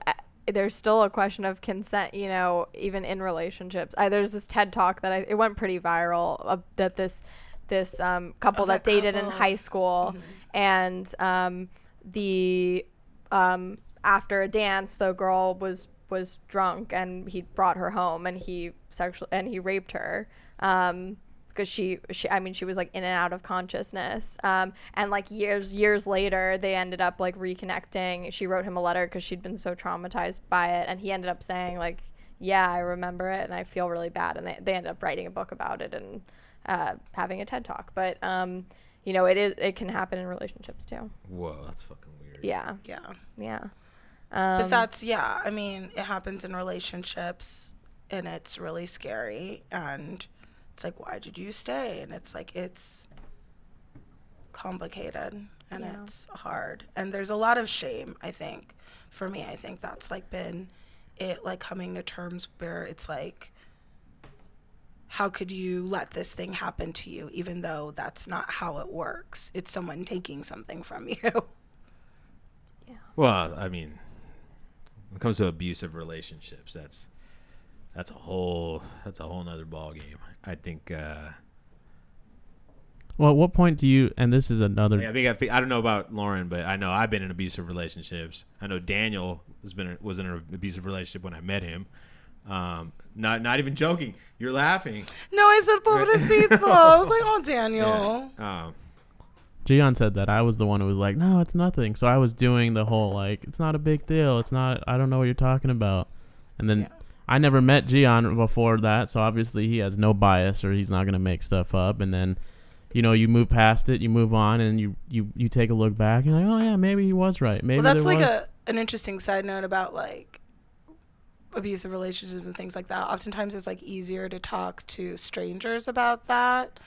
Speaker 3: there's still a question of consent, you know, even in relationships. There's this TED Talk that it went pretty viral, that this couple that dated in high school, and after a dance, the girl was drunk and he brought her home and he raped her, because she was like in and out of consciousness, and like years later they ended up like reconnecting. She wrote him a letter because she'd been so traumatized by it, and he ended up saying like, yeah, I remember it and I feel really bad, and they ended up writing a book about it and having a TED Talk. But you know, it can happen in relationships too.
Speaker 1: Whoa, that's fucking weird.
Speaker 3: Yeah.
Speaker 4: But that's, I mean, it happens in relationships, and it's really scary, and it's like, why did you stay? And it's like, it's complicated, and it's hard, and there's a lot of shame. I think for me, I think that's like been it, like coming to terms where it's like, how could you let this thing happen to you, even though that's not how it works? It's someone taking something from you.
Speaker 3: Yeah.
Speaker 1: Well, I mean, when it comes to abusive relationships, that's a whole nother ball game. I think.
Speaker 2: Well, at what point do you? And this is another.
Speaker 1: I don't know about Lauren, but I know I've been in abusive relationships. I know Daniel was in an abusive relationship when I met him. Not even joking. You're laughing.
Speaker 4: No, I said pobrecito. I was like, oh, Daniel.
Speaker 1: Yeah.
Speaker 2: Gian said that. I was the one who was like, no, it's nothing. So I was doing the whole like, it's not a big deal. It's not. I don't know what you're talking about. And then I never met Gian before that, so obviously he has no bias, or he's not gonna make stuff up. And then, you know, you move past it, you move on, and you take a look back, and you're like, oh yeah, maybe he was right. Maybe
Speaker 4: well, that's like an interesting side note about like abusive relationships and things like that. Oftentimes it's like easier to talk to strangers about that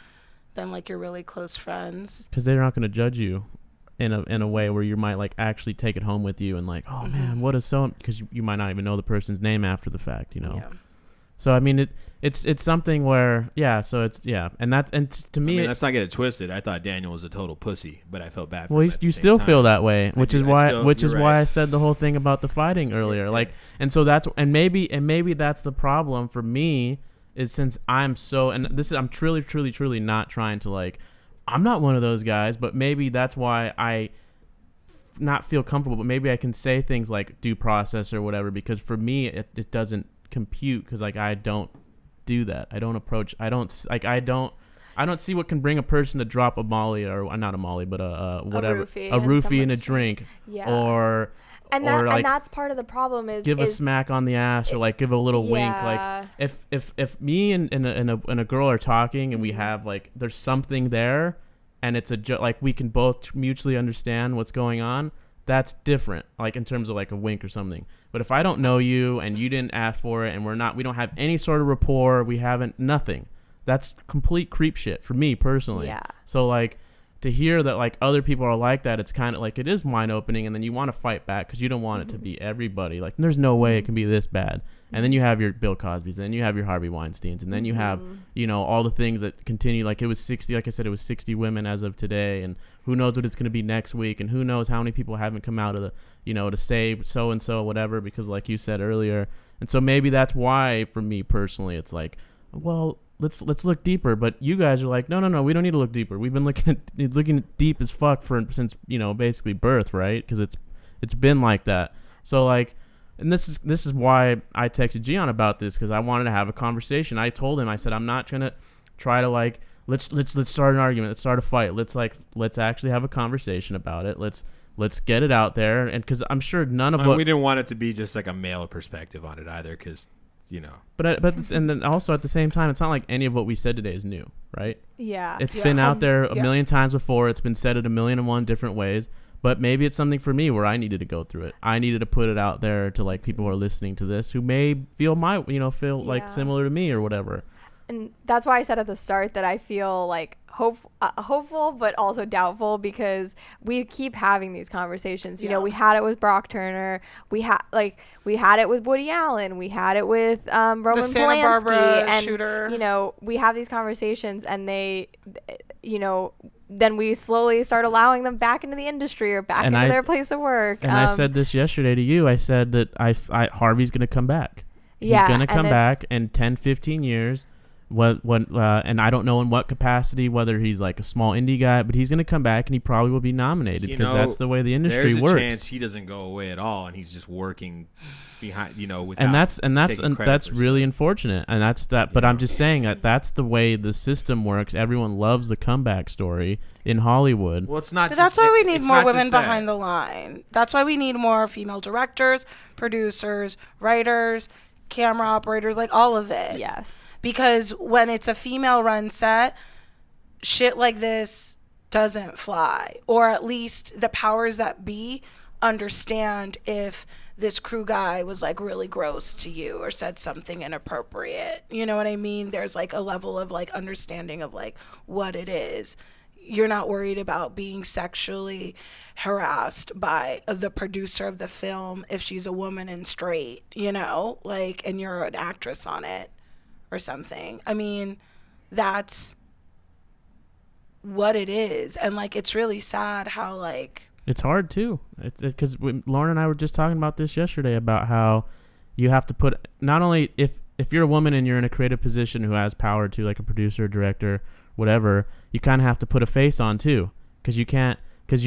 Speaker 4: than like your really close friends,
Speaker 2: because they're not going to judge you. in a way where you might like actually take it home with you and like, oh man, what is so, because you might not even know the person's name after the fact, you know.
Speaker 4: Yeah.
Speaker 2: So I mean it's something where and to me,
Speaker 1: I mean, let's not get it twisted. I thought Daniel was a total pussy, but I felt bad for
Speaker 2: well,
Speaker 1: him at the
Speaker 2: you
Speaker 1: same
Speaker 2: still
Speaker 1: time.
Speaker 2: feel that way, which is why
Speaker 1: you're right.
Speaker 2: I said the whole thing about the fighting earlier. Like, and so maybe that's the problem for me, is since I'm truly not trying to like, I'm not one of those guys, but maybe that's why I not feel comfortable, but maybe I can say things like due process or whatever, because for me it doesn't compute, because like I don't do that. I don't see what can bring a person to drop a molly, or not a molly, but a roofie in a drink, or
Speaker 3: and that's part of the problem is
Speaker 2: give a smack on the ass, or like give a little wink. Like if me and a girl are talking and we have like there's something there, and it's like we can both mutually understand what's going on, that's different, like in terms of like a wink or something. But if I don't know you and you didn't ask for it, and we don't have any sort of rapport, nothing, that's complete creep shit for me personally.
Speaker 3: Yeah.
Speaker 2: So like to hear that like other people are like that, it's kind of like it is mind opening, and then you want to fight back because you don't want it to be everybody. Like there's no way it can be this bad. And then you have your Bill Cosby's, and then you have your Harvey Weinsteins, and then you have, you know, all the things that continue. Like it was 60, like I said, it was 60 women as of today, and who knows what it's going to be next week, and who knows how many people haven't come out of the, you know, to say so and so whatever, because like you said earlier. And so maybe that's why for me personally, it's like, well, let's look deeper. But you guys are like, no, we don't need to look deeper. We've been looking deep as fuck since, you know, basically birth, right? Because it's been like that. So like. And this is why I texted Gian about this, because I wanted to have a conversation. I told him, I said, I'm not trying to try to like let's start an argument, let's start a fight. Let's actually have a conversation about it. Let's get it out there, and because I'm sure none of
Speaker 1: we didn't want it to be just like a male perspective on it either, because you know. But
Speaker 2: and then also at the same time, it's not like any of what we said today is new, right?
Speaker 3: Yeah.
Speaker 2: It's been out there a million times before. It's been said it 1,000,001 different ways. But maybe it's something for me where I needed to go through it. I needed to put it out there to like people who are listening to this who may feel like similar to me or whatever.
Speaker 3: And that's why I said at the start that I feel like hopeful, but also doubtful, because we keep having these conversations. You know, we had it with Brock Turner. We had it with Woody Allen. We had it with Roman
Speaker 4: the Santa
Speaker 3: Polanski.
Speaker 4: Barbara
Speaker 3: And,
Speaker 4: shooter.
Speaker 3: you know, we have these conversations, and they, you know, then we slowly start allowing them back into the industry or back into their place of work.
Speaker 2: And I said this yesterday to you. I said that Harvey's going to come back. He's going to come back in 10, 15 years. And I don't know in what capacity, whether he's like a small indie guy, but he's going to come back and he probably will be nominated, because that's the way the industry works.
Speaker 1: There's a chance he doesn't go away at all, and he's just working behind, you know, without
Speaker 2: that's really unfortunate, and that's that. But I'm just saying that's the way the system works. Everyone loves the comeback story in Hollywood.
Speaker 1: Well, it's not.
Speaker 4: But that's why we need more women behind the line. That's why we need more female directors, producers, writers, camera operators, like all of it.
Speaker 3: Yes.
Speaker 4: Because when it's a female run set, shit like this doesn't fly. Or at least the powers that be understand if this crew guy was like really gross to you or said something inappropriate. You know what I mean? There's like a level of like understanding of like what it is. You're not worried about being sexually harassed by the producer of the film if she's a woman and straight, you know, like, and you're an actress on it or something. I mean, that's what it is. And like, it's really sad how like,
Speaker 2: it's hard too. It's because Lauren and I were just talking about this yesterday, about how you have to put, not only if you're a woman and you're in a creative position who has power to, like a producer, director, whatever, you kind of have to put a face on too, because you can't, because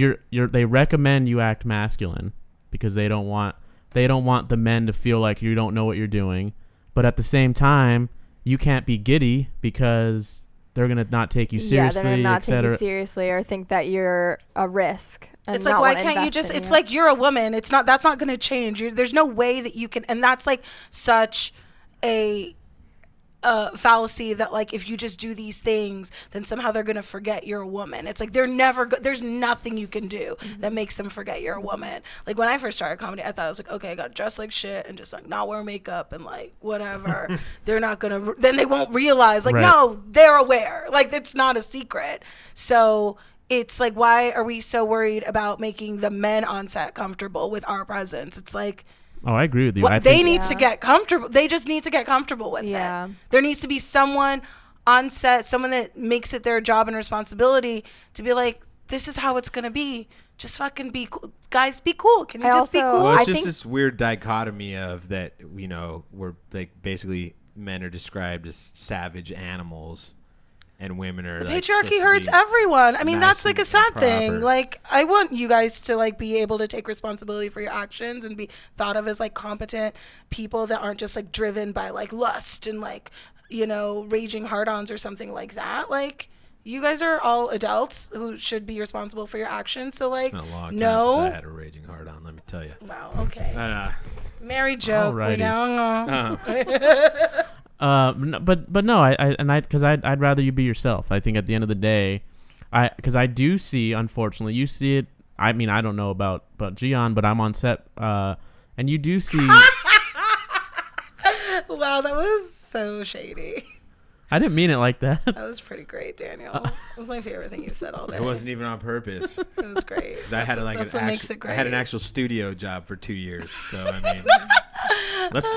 Speaker 2: they recommend you act masculine because they don't want the men to feel like you don't know what you're doing, but at the same time you can't be giddy because they're gonna not take you seriously.
Speaker 3: Yeah, they're gonna not take you seriously or think that you're a risk. And
Speaker 4: it's like, why can't you just? It's like, you're a woman. It's not. That's not gonna change. There's no way that you can. And that's like such a fallacy that like if you just do these things, then somehow they're gonna forget you're a woman. It's like there's nothing you can do that makes them forget you're a woman. Like when I first started comedy, I thought I was like, okay, I gotta dress like shit and just like not wear makeup and like whatever. They're not gonna. Then they won't realize like, right. No, they're aware. Like it's not a secret. So it's like, why are we so worried about making the men on set comfortable with our presence? It's like,
Speaker 2: Oh, I agree with you.
Speaker 4: they need to get comfortable. They just need to get comfortable with it. There needs to be someone on set, someone that makes it their job and responsibility to be like, this is how it's going to be. Just fucking be cool. Guys, be cool. Can you just be cool?
Speaker 1: Well, it's just this weird dichotomy of that, you know, where like basically men are described as savage animals and women are
Speaker 4: the
Speaker 1: like,
Speaker 4: patriarchy hurts everyone. I mean,
Speaker 1: nice
Speaker 4: that's like a
Speaker 1: and
Speaker 4: sad
Speaker 1: proper.
Speaker 4: thing. Like, I want you guys to like be able to take responsibility for your actions and be thought of as like competent people that aren't just like driven by like lust and like, you know, raging hard-ons or something like that. Like, you guys are all adults who should be responsible for your actions. So like,
Speaker 1: it's been a long time since I had a raging hard on, let me tell you.
Speaker 4: Wow. Okay. Married joke.
Speaker 2: Alrighty.
Speaker 4: We now
Speaker 2: But no, because I'd rather you be yourself. I think at the end of the day, because I do see, unfortunately, you see it. I mean, I don't know about Gian, but I'm on set, and you do see.
Speaker 4: Wow, that was so shady.
Speaker 2: I didn't mean it like that.
Speaker 4: That was pretty great, Daniel. It was my favorite thing you said all day.
Speaker 1: It wasn't even on purpose.
Speaker 4: It was great.
Speaker 1: Because I had I had an actual studio job for 2 years. So I mean,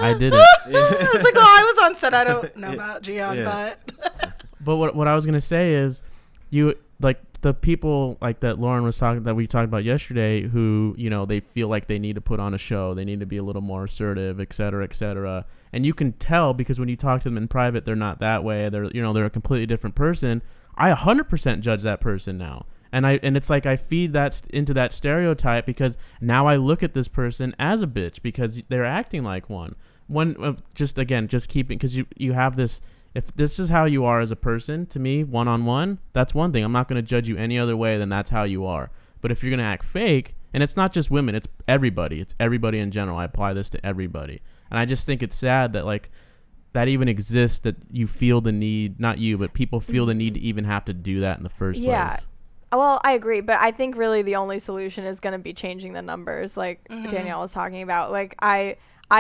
Speaker 2: I did it.
Speaker 4: I was like, oh, I was on set. I don't know about Gian,
Speaker 2: But what I was gonna say is, you like the people like that Lauren was talking that we talked about yesterday, who, you know, they feel like they need to put on a show, they need to be a little more assertive, et cetera, et cetera. And you can tell because when you talk to them in private, they're not that way. They're a completely different person. I 100% judge that person now. And it's like I feed that into that stereotype because now I look at this person as a bitch because they're acting like one. Just keeping, because you have this. If this is how you are as a person, to me, one-on-one, that's one thing. I'm not going to judge you any other way than that's how you are. But if you're going to act fake, and it's not just women, it's everybody. It's everybody in general. I apply this to everybody. And I just think it's sad that, like, that even exists, that you feel the need, not you, but people feel the need to even have to do that in the first place.
Speaker 3: Well, I agree, but I think really the only solution is going to be changing the numbers, like Danielle was talking about. Like, I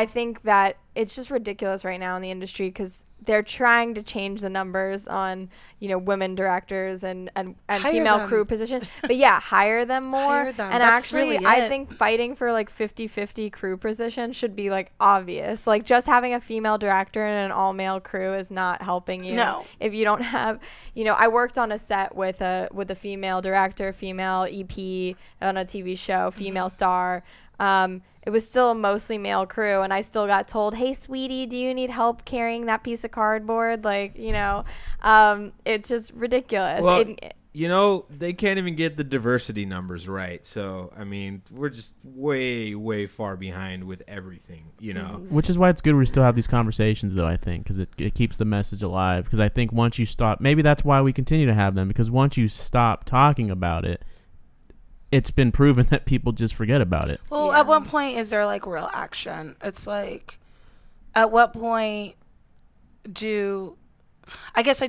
Speaker 3: think that it's just ridiculous right now in the industry because they're trying to change the numbers on, you know, women directors and female crew positions. But yeah, hire them more.
Speaker 4: Hire them.
Speaker 3: And
Speaker 4: That's
Speaker 3: actually,
Speaker 4: really
Speaker 3: I
Speaker 4: it.
Speaker 3: think fighting for like 50-50 crew position should be like obvious. Like just having a female director and an all male crew is not helping you.
Speaker 4: No.
Speaker 3: If you don't have, you know, I worked on a set with a female director, female EP on a TV show, female star. It was still a mostly male crew, and I still got told, hey, sweetie, do you need help carrying that piece of cardboard? Like, you know, it's just ridiculous.
Speaker 1: Well, you know, they can't even get the diversity numbers right. So, I mean, we're just way, way far behind with everything, you know.
Speaker 2: Which is why it's good we still have these conversations, though, I think, because it keeps the message alive. Because I think once you stop, maybe that's why we continue to have them, because once you stop talking about it, it's been proven that people just forget about it.
Speaker 4: Well, at what point is there like real action? It's like, at what point I guess I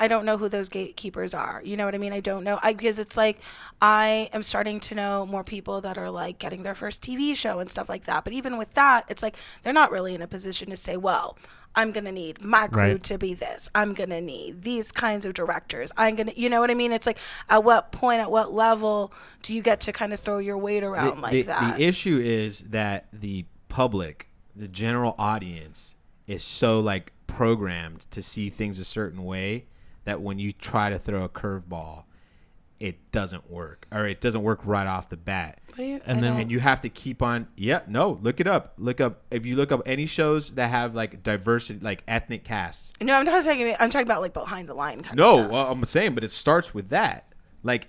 Speaker 4: don't know who those gatekeepers are. You know what I mean? I don't know. Because it's like, I am starting to know more people that are like getting their first TV show and stuff like that. But even with that, it's like, they're not really in a position to say, well, I'm going to need my crew to be this. I'm going to need these kinds of directors. You know what I mean? It's like, at what point, at what level do you get to kind of throw your weight around that?
Speaker 1: The issue is that the public, the general audience, is so like programmed to see things a certain way that when you try to throw a curveball, it doesn't work, or it doesn't work right off the bat. And you have to keep on. Look it up. If you look up any shows that have like diversity, like ethnic casts.
Speaker 4: No, I'm talking about like behind the line kind of stuff.
Speaker 1: No, well, I'm saying, but it starts with that. Like,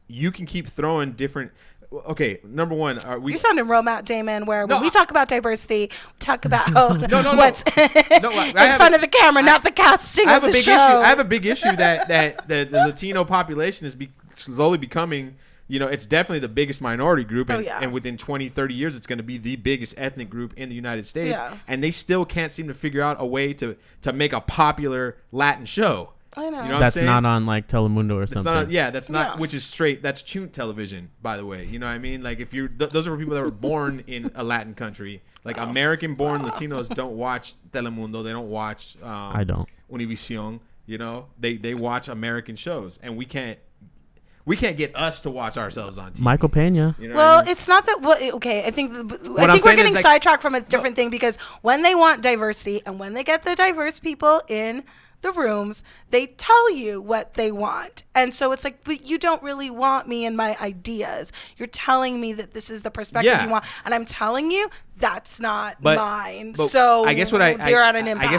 Speaker 1: you can keep throwing different. Okay, number one,
Speaker 4: you're sounding real Matt Damon. When we talk about diversity, we talk about what's in front of the camera, not the casting of the show.
Speaker 1: I have a big issue that the Latino population is slowly becoming. You know, it's definitely the biggest minority group, and within 20, 30 years, it's going to be the biggest ethnic group in the United States. Yeah. And they still can't seem to figure out a way to make a popular Latin show.
Speaker 4: I know.
Speaker 1: You know
Speaker 2: that's not on like Telemundo or something.
Speaker 1: That's not, which is straight. That's Chunt television, by the way. You know what I mean? Like, if you're, those are for people that were born in a Latin country. Like, American-born Latinos don't watch Telemundo. They don't watch.
Speaker 2: I don't.
Speaker 1: Univision. You know, they watch American shows, and we can't. We can't get us to watch ourselves on TV.
Speaker 2: Michael Pena.
Speaker 1: You know
Speaker 4: Well,
Speaker 1: what I mean?
Speaker 4: it's not that. Well, okay, I think
Speaker 1: I'm
Speaker 4: we're
Speaker 1: saying
Speaker 4: getting
Speaker 1: is, like,
Speaker 4: sidetracked from a different thing because when they want diversity and when they get the diverse people in the rooms, they tell you what they want, and so it's like, but you don't really want me and my ideas. You're telling me that this is the perspective
Speaker 1: Yeah.
Speaker 4: you want, and I'm telling you that's not
Speaker 1: But-
Speaker 4: mine.
Speaker 1: But
Speaker 4: So
Speaker 1: I guess what
Speaker 4: you're at an impasse.
Speaker 1: I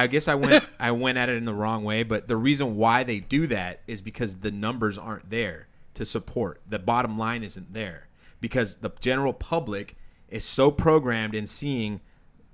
Speaker 1: guess I went at it in the wrong way. But the reason why they do that is because the numbers aren't there to support. The bottom line isn't there because the general public is so programmed in seeing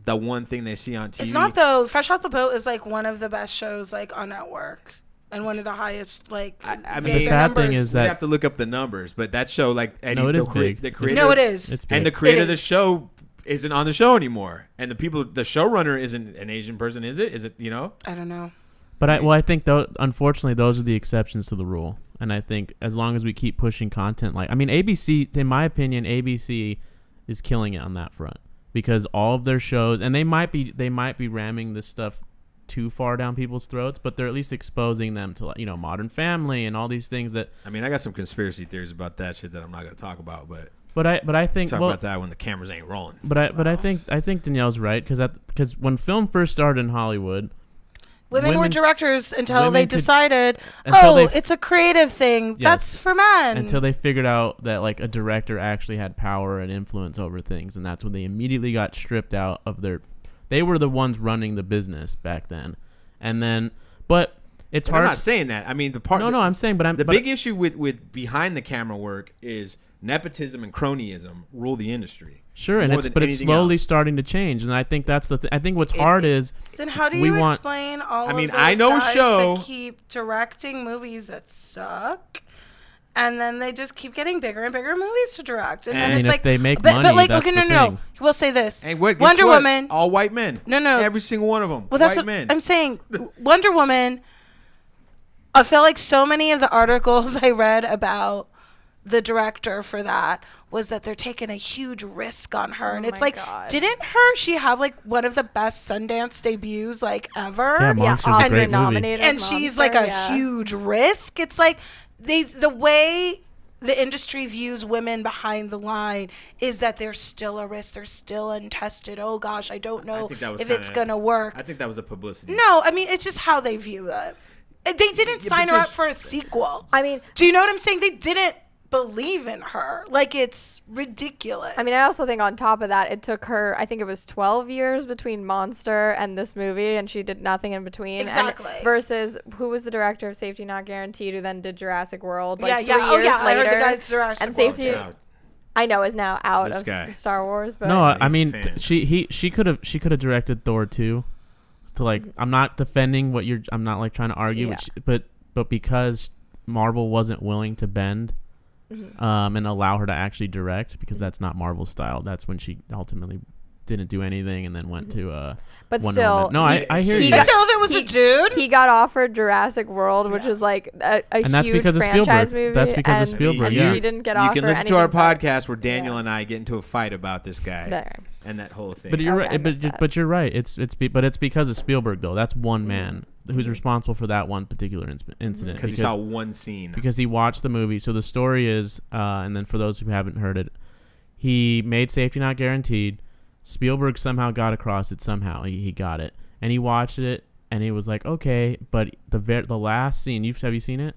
Speaker 1: the one thing they see on TV.
Speaker 4: It's not though. Fresh Off the Boat is like one of the best shows like on network and one of the highest like.
Speaker 1: I
Speaker 2: The
Speaker 1: mean,
Speaker 2: sad thing
Speaker 4: numbers.
Speaker 2: is
Speaker 1: you
Speaker 2: that
Speaker 1: have to look up the numbers, but that show like Eddie,
Speaker 2: No, it
Speaker 1: the
Speaker 2: is
Speaker 1: cre-
Speaker 2: big.
Speaker 1: The
Speaker 2: It's
Speaker 1: creator,
Speaker 4: No, it is.
Speaker 2: It's
Speaker 1: and
Speaker 2: big.
Speaker 1: the creator
Speaker 4: It
Speaker 1: of the
Speaker 4: is.
Speaker 1: show isn't on the show anymore. And the showrunner isn't an Asian person, is it? Is it?
Speaker 4: I don't know.
Speaker 2: But I think unfortunately those are the exceptions to the rule. And I think as long as we keep pushing content ABC, in my opinion, ABC is killing it on that front because all of their shows, and they might be ramming this stuff too far down people's throats, but they're at least exposing them to Modern Family and all these things that.
Speaker 1: I mean, I got some conspiracy theories about that shit that I'm not going to talk about, but
Speaker 2: I think
Speaker 1: talk about that when the cameras ain't rolling.
Speaker 2: But I think Danielle's right because when film first started in Hollywood.
Speaker 4: Women were directors until
Speaker 2: women
Speaker 4: they
Speaker 2: could-
Speaker 4: decided,
Speaker 2: until they f-
Speaker 4: it's a creative thing.
Speaker 2: Yes.
Speaker 4: That's for men.
Speaker 2: Until they figured out that like a director actually had power and influence over things, and that's when they immediately got stripped out of their. They were the ones running the business back then, and then, but it's
Speaker 1: But
Speaker 2: hard.
Speaker 1: I'm not saying that. I mean, I'm saying,
Speaker 2: but
Speaker 1: the big issue with behind the camera work is nepotism and cronyism rule the industry.
Speaker 2: Sure, and
Speaker 1: more
Speaker 2: it's
Speaker 1: than
Speaker 2: it's
Speaker 1: anything
Speaker 2: slowly
Speaker 1: else.
Speaker 2: starting to change, and I think that's I think what's hard is
Speaker 4: then how do
Speaker 2: we
Speaker 4: you
Speaker 2: want-
Speaker 4: explain all
Speaker 1: I mean,
Speaker 4: of those
Speaker 1: I know a
Speaker 4: guys
Speaker 1: show-
Speaker 4: that keep directing movies that suck, and then they just keep getting bigger and bigger movies to direct, and
Speaker 1: I
Speaker 4: then
Speaker 1: mean,
Speaker 4: it's
Speaker 2: if
Speaker 4: like
Speaker 2: they make
Speaker 4: but
Speaker 2: money,
Speaker 4: like
Speaker 2: that's
Speaker 4: okay,
Speaker 2: the
Speaker 4: no.
Speaker 2: thing.
Speaker 4: We'll say this:
Speaker 1: And guess
Speaker 4: Wonder
Speaker 1: what?
Speaker 4: Woman.
Speaker 1: All white men.
Speaker 4: No.
Speaker 1: Every single one of them.
Speaker 4: Well, that's
Speaker 1: white
Speaker 4: what
Speaker 1: men.
Speaker 4: I'm saying. Wonder Woman. I feel like so many of the articles I read about the director for that was that they're taking a huge risk on her, and
Speaker 3: Oh
Speaker 4: it's
Speaker 3: my
Speaker 4: like,
Speaker 3: God.
Speaker 4: didn't she have like one of the best Sundance debuts like ever?
Speaker 2: Yeah, Monster's a
Speaker 3: Oscar
Speaker 2: great movie.
Speaker 3: nominated
Speaker 4: And she's like a
Speaker 3: Monster, yeah.
Speaker 4: huge risk. It's like the way the industry views women behind the line is that they're still a risk. They're still untested. Oh gosh, I don't know
Speaker 1: think that was
Speaker 4: if it's
Speaker 1: kinda-
Speaker 4: gonna work.
Speaker 1: I think that was a publicity.
Speaker 4: No, I mean it's just how they view it. They didn't
Speaker 1: Yeah,
Speaker 4: sign her up
Speaker 1: because-
Speaker 4: for a sequel.
Speaker 3: I mean,
Speaker 4: Do you know what I'm saying? They didn't believe in her. Like it's ridiculous.
Speaker 3: I also think on top of that, it took her, I think it was 12 years between Monster and this movie, and she did nothing in between.
Speaker 4: Exactly.
Speaker 3: And versus who was the director of Safety Not Guaranteed, who then did Jurassic World, like
Speaker 4: yeah.
Speaker 3: 3
Speaker 4: Oh
Speaker 3: years
Speaker 4: yeah,
Speaker 3: later.
Speaker 4: I heard the guy's Jurassic
Speaker 3: and
Speaker 4: World,
Speaker 3: Safety,
Speaker 4: too.
Speaker 1: Out.
Speaker 3: I know, is now out
Speaker 1: This
Speaker 3: of
Speaker 1: guy.
Speaker 3: Star Wars, but
Speaker 2: No,
Speaker 1: He's
Speaker 2: I
Speaker 1: a
Speaker 2: mean
Speaker 1: fan.
Speaker 2: she could have directed Thor 2. To like, I'm not defending what you're. I'm not like trying to argue,
Speaker 3: Yeah.
Speaker 2: but because Marvel wasn't willing to bend, and allow her to actually direct because that's not Marvel's style. That's when she ultimately didn't do anything and then went to
Speaker 3: but
Speaker 2: Wonder
Speaker 3: still,
Speaker 2: Woman. No, I hear
Speaker 3: he
Speaker 2: you.
Speaker 4: But
Speaker 3: got-
Speaker 4: still, if it was a dude,
Speaker 3: he got offered Jurassic World, which is like a
Speaker 2: And that's
Speaker 3: huge
Speaker 2: because of
Speaker 3: franchise
Speaker 2: Spielberg.
Speaker 3: movie.
Speaker 2: That's because of
Speaker 3: and-
Speaker 2: Spielberg,
Speaker 3: And
Speaker 2: yeah.
Speaker 3: she didn't get
Speaker 1: You
Speaker 3: offered
Speaker 1: can listen to our
Speaker 3: anything but-
Speaker 1: podcast where Daniel
Speaker 3: Yeah.
Speaker 1: and I get into a fight about this guy
Speaker 3: There.
Speaker 1: and that whole thing.
Speaker 2: But you're
Speaker 3: Okay, I
Speaker 2: right.
Speaker 3: missed that.
Speaker 2: But you're right. But it's because of Spielberg though. That's one man who's responsible for that one particular incident.
Speaker 1: because he saw one scene.
Speaker 2: Because he watched the movie. So the story is, and then for those who haven't heard it, he made Safety Not Guaranteed. Spielberg somehow got across it. Somehow he got it, and he watched it, and he was like, okay. But the last scene, have you seen it?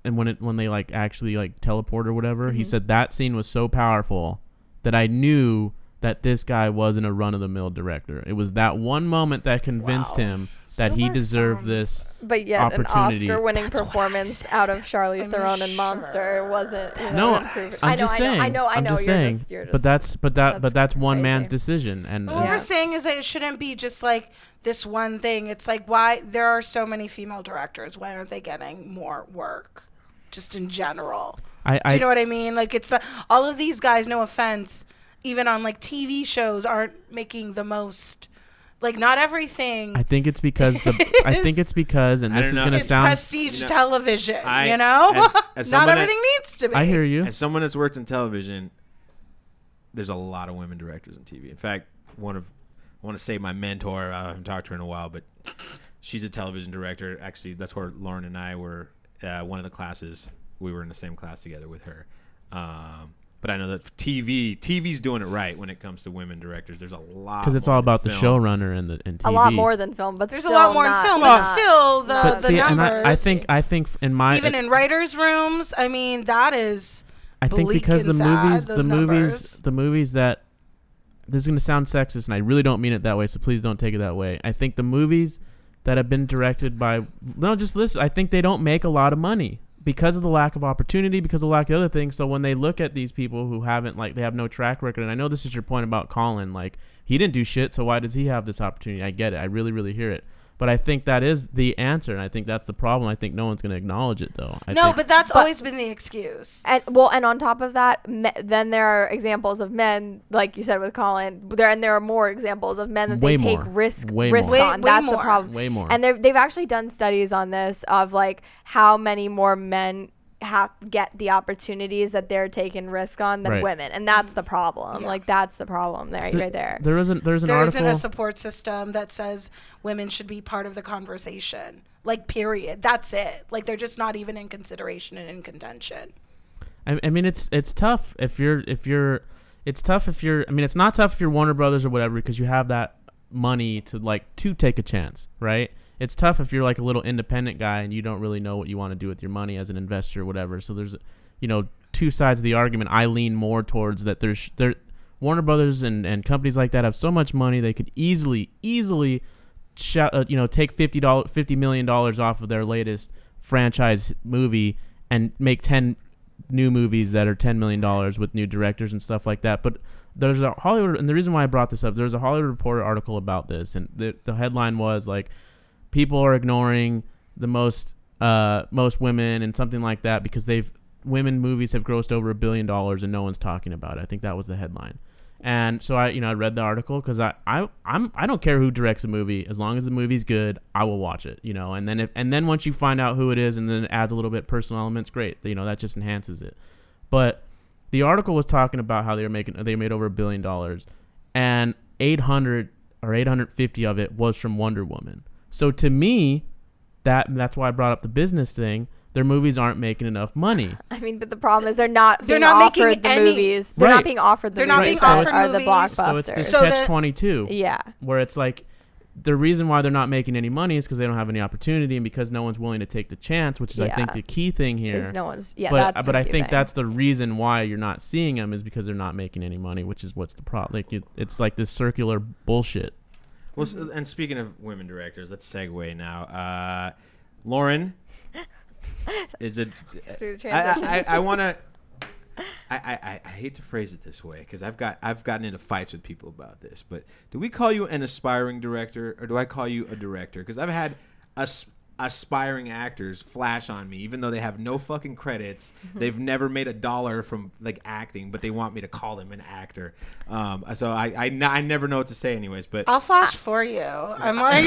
Speaker 2: And when they like actually like teleport or whatever, he said that scene was so powerful that I knew that this guy wasn't a run-of-the-mill director. It was that one moment that convinced
Speaker 4: Wow.
Speaker 2: him that he
Speaker 4: Spielberg
Speaker 2: deserved
Speaker 4: sounds-
Speaker 2: this
Speaker 3: But yet, an
Speaker 2: opportunity.
Speaker 3: Oscar-winning performance out of Charlize
Speaker 4: I'm
Speaker 3: Theron and Monster
Speaker 4: sure.
Speaker 3: wasn't.
Speaker 2: No,
Speaker 3: improving.
Speaker 2: I'm just saying.
Speaker 3: I know.
Speaker 2: I'm just
Speaker 3: you're
Speaker 2: saying.
Speaker 3: Just, you're just,
Speaker 2: but that's one
Speaker 3: crazy.
Speaker 2: man's decision, and
Speaker 4: But what
Speaker 3: Yeah.
Speaker 4: we're saying is that it shouldn't be just like this one thing. It's like why there are so many female directors. Why aren't they getting more work? Just in general. Do you know what I mean? Like it's the, all of these guys. No offense, even on like TV shows, aren't making the most. Like not everything.
Speaker 2: I think it's because and
Speaker 1: I
Speaker 2: this
Speaker 1: don't
Speaker 2: is
Speaker 1: know.
Speaker 2: gonna
Speaker 4: is
Speaker 2: sound.
Speaker 4: prestige
Speaker 1: You know,
Speaker 4: television.
Speaker 1: I-
Speaker 4: You know,
Speaker 1: as
Speaker 4: not
Speaker 1: someone
Speaker 4: everything needs to be.
Speaker 2: I hear you.
Speaker 1: As someone that's worked in television, there's a lot of women directors in TV. In fact, I want to say my mentor. I haven't talked to her in a while, but she's a television director. Actually, that's where Lauren and I were one of the classes we were in the same class together with her. But I know that TV's doing it right when it comes to women directors. There's a lot
Speaker 2: because it's
Speaker 1: more
Speaker 2: all
Speaker 1: than
Speaker 2: about the
Speaker 1: film.
Speaker 2: showrunner and TV.
Speaker 3: A lot more than film, but
Speaker 4: There's
Speaker 3: still
Speaker 4: a lot more in
Speaker 3: not
Speaker 4: film,
Speaker 3: enough.
Speaker 4: but still the numbers.
Speaker 2: And I think
Speaker 4: even in writers' rooms, I mean, that is.
Speaker 2: I think
Speaker 4: bleak
Speaker 2: because
Speaker 4: and sad, those
Speaker 2: the movies that, this is going to sound sexist and I really don't mean it that way, so please don't take it that way. I think the movies that have been directed by, no, just listen, I think they don't make a lot of money because of the lack of opportunity, because of the lack of other things. So when they look at these people who haven't, like, they have no track record, and I know this is your point about Colin, like, he didn't do shit, so why does he have this opportunity? I get it. I really, really hear it. But I think that is the answer, and I think that's the problem. I think no one's going to acknowledge it, though.
Speaker 4: But that's always been the excuse.
Speaker 3: And on top of that, then there are examples of men, like you said with Colin. There are more examples of men that they take risk on. That's the problem.
Speaker 2: Way more.
Speaker 3: And they've actually done studies on this of like how many more men get the opportunities that they're taking risk on than women, and that's the problem. Like that's the problem there, right there.
Speaker 2: There's an article.
Speaker 4: There isn't a support system that says women should be part of the conversation. Like, period. That's it. Like, they're just not even in consideration and in contention.
Speaker 2: I mean, it's tough if you're. It's tough if you're. I mean, it's not tough if you're Warner Brothers or whatever, because you have that money to take a chance, right? It's tough if you're like a little independent guy and you don't really know what you want to do with your money as an investor or whatever. So there's, two sides of the argument. I lean more towards that. Warner Brothers and companies like that have so much money they could easily take $50 million off of their latest franchise movie and make 10 new movies that are $10 million with new directors and stuff like that. But there's a Hollywood, and the reason why I brought this up, there's a Hollywood Reporter article about this, and the headline was like, people are ignoring the most women and something like that because women movies have grossed over $1 billion and no one's talking about it. I think that was the headline. And so I read the article because I don't care who directs a movie, as long as the movie's good, I will watch it, and then once you find out who it is and then it adds a little bit personal elements, great, that just enhances it. But the article was talking about how they made over $1 billion, and 800 or 850 of it was from Wonder Woman. So to me, that's why I brought up the business thing. Their movies aren't making enough money.
Speaker 3: I mean, but the problem is they're not offered the movies. They're not being offered the movies that are the blockbusters.
Speaker 2: So it's this catch-22.
Speaker 3: Yeah.
Speaker 2: Where it's like, the reason why they're not making any money is because they don't have any opportunity and because no one's willing to take the chance, which is, I think, the key thing here. But I think that's the reason why you're not seeing them, is because they're not making any money, which is what's the problem. Like, it's like this circular bullshit.
Speaker 1: Well, and speaking of women directors, let's segue now. Lauren is a.
Speaker 3: Smooth transition.
Speaker 1: I want to. I hate to phrase it this way because I've gotten into fights with people about this. But do we call you an aspiring director or do I call you a director? Because I've had aspiring actors flash on me, even though they have no fucking credits. They've never made $1 from like acting, but they want me to call them an actor. So I never know what to say, anyways. But
Speaker 4: I'll flash for you. I'm like,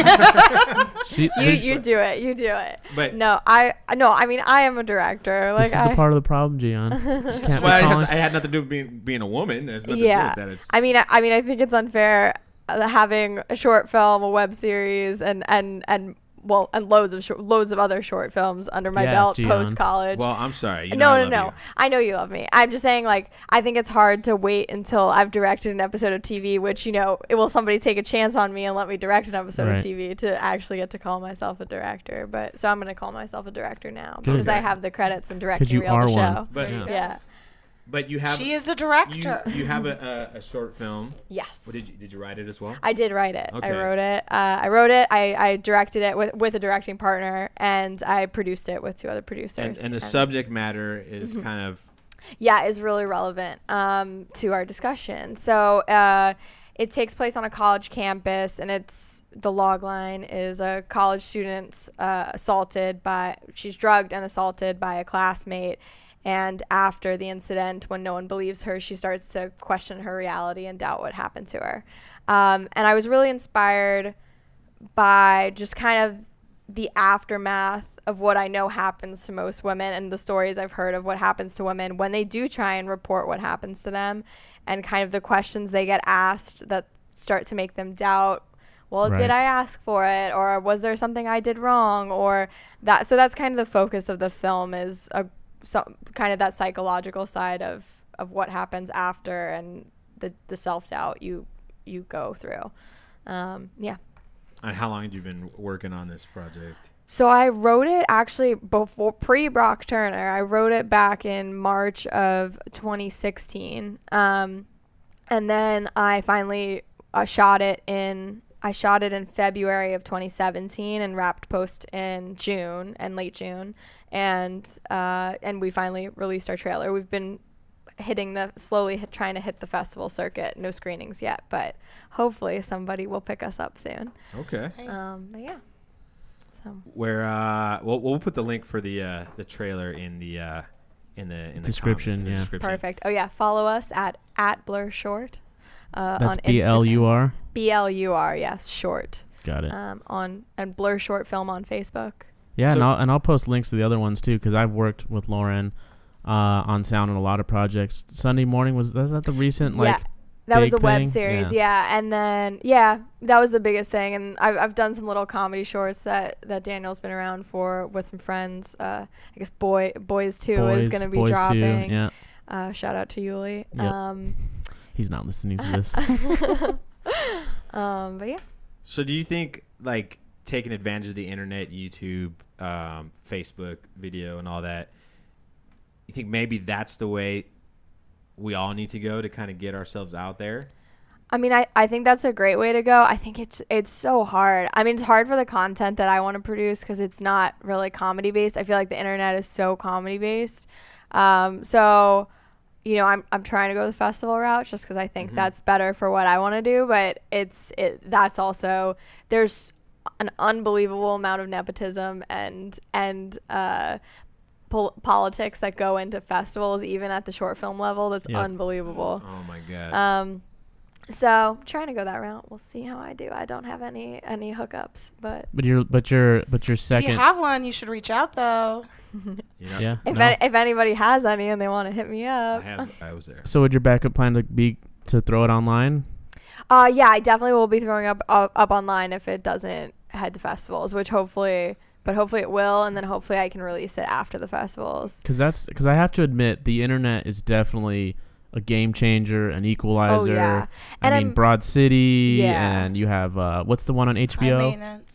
Speaker 3: you do it. You do it.
Speaker 1: But
Speaker 3: I mean, I am a director. Like,
Speaker 2: this is the part of the problem, Gian.
Speaker 1: I had nothing to do with being a woman. There's nothing to do with that. It's,
Speaker 3: I mean, I think it's unfair having a short film, a web series, and loads of other short films under my belt post college.
Speaker 1: Well, I'm sorry.
Speaker 3: No. I know you love me. I'm just saying, like, I think it's hard to wait until I've directed an episode of TV, which, will somebody take a chance on me and let me direct an episode of TV to actually get to call myself a director. But so I'm going to call myself a director now because I have the credits and directing reel to show.
Speaker 1: But
Speaker 3: yeah.
Speaker 1: But you have.
Speaker 4: She is a director.
Speaker 1: You have a short film.
Speaker 3: Yes.
Speaker 1: What, did you write it as well?
Speaker 3: I did write it.
Speaker 1: Okay.
Speaker 3: I wrote it. I directed it with a directing partner, and I produced it with 2 other producers.
Speaker 1: And the subject matter is kind of.
Speaker 3: Yeah, is really relevant to our discussion. So it takes place on a college campus, and the log line is a college student's she's drugged and assaulted by a classmate. And after the incident, when no one believes her, she starts to question her reality and doubt what happened to her. And I was really inspired by just kind of the aftermath of what I know happens to most women and the stories I've heard of what happens to women when they do try and report what happens to them, and kind of the questions they get asked that start to make them doubt, well, did I ask for it? Or was there something I did wrong? Or that. So that's kind of the focus of the film, is kind of that psychological side of what happens after and the self-doubt you go through. Yeah.
Speaker 1: And how long have you been working on this project?
Speaker 3: So I wrote it actually before pre-Brock Turner. I wrote it back in March of 2016. And then I finally shot it in February of 2017 and wrapped post in late June. And we finally released our trailer. We've been slowly trying to hit the festival circuit. No screenings yet, but hopefully somebody will pick us up soon.
Speaker 1: Okay.
Speaker 4: Nice.
Speaker 3: But yeah. So
Speaker 1: Where we'll put the link for the trailer in the
Speaker 2: Description, yeah.
Speaker 1: description.
Speaker 3: perfect. Oh yeah, follow us at Blur Short.
Speaker 2: That's
Speaker 3: On
Speaker 2: BLUR.
Speaker 3: BLUR, yes, short.
Speaker 2: Got it.
Speaker 3: And Blur Short Film on Facebook.
Speaker 2: Yeah,
Speaker 1: So-
Speaker 2: and I'll post links to the other ones too, because I've worked with Lauren on sound on a lot of projects. Sunday Morning was that the recent
Speaker 3: That was
Speaker 2: big
Speaker 3: the web
Speaker 2: thing?
Speaker 3: series,
Speaker 2: Yeah.
Speaker 3: yeah. And then, that was the biggest thing. And I've done some little comedy shorts that Daniel's been around for with some friends. I guess Boys 2 is going to be
Speaker 2: Boys 2,
Speaker 3: dropping.
Speaker 2: yeah.
Speaker 3: Shout out to Yuli.
Speaker 2: Yep. He's not listening to this.
Speaker 3: But yeah.
Speaker 1: So do you think like taking advantage of the internet, YouTube, Facebook video and all that, you think maybe that's the way we all need to go to kind of get ourselves out there?
Speaker 3: I mean, I think that's a great way to go. I think it's so hard. I mean, it's hard for the content that I want to produce because it's not really comedy based. I feel like the internet is so comedy based. So, you know, I'm trying to go the festival route just because I think that's better for what I want to do. But that's also, there's an unbelievable amount of nepotism and politics that go into festivals, even at the short film level. That's unbelievable.
Speaker 1: Oh my God.
Speaker 3: So trying to go that route. We'll see how I do. I don't have any hookups, but
Speaker 2: Your
Speaker 4: If
Speaker 2: second.
Speaker 4: you have one, you should reach out though.
Speaker 2: Yeah.
Speaker 3: if anybody has any and they want to hit me up,
Speaker 1: I was there.
Speaker 2: So would your backup plan be to throw it online?
Speaker 3: yeah, I definitely will be throwing up online if it doesn't head to festivals, which hopefully it will, and then hopefully I can release it after the festivals.
Speaker 2: Because I have to admit, the internet is definitely a game changer, an equalizer.
Speaker 3: Oh, yeah.
Speaker 2: I mean, Broad City,
Speaker 3: Yeah.
Speaker 2: and you have what's the one on HBO?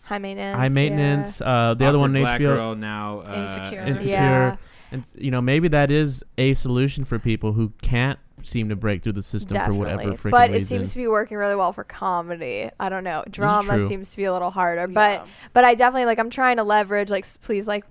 Speaker 4: High maintenance.
Speaker 3: High maintenance.
Speaker 2: The other one on
Speaker 1: Black
Speaker 2: HBO.
Speaker 1: Girl, now
Speaker 4: Insecure.
Speaker 3: Yeah.
Speaker 2: And maybe that is a solution for people who can't seem to break through the system for whatever freaking
Speaker 3: but
Speaker 2: reason.
Speaker 3: it seems to be working really well for comedy. I don't know. Drama
Speaker 2: true.
Speaker 3: seems to be a little harder,
Speaker 4: Yeah.
Speaker 3: but I definitely I'm trying to leverage please like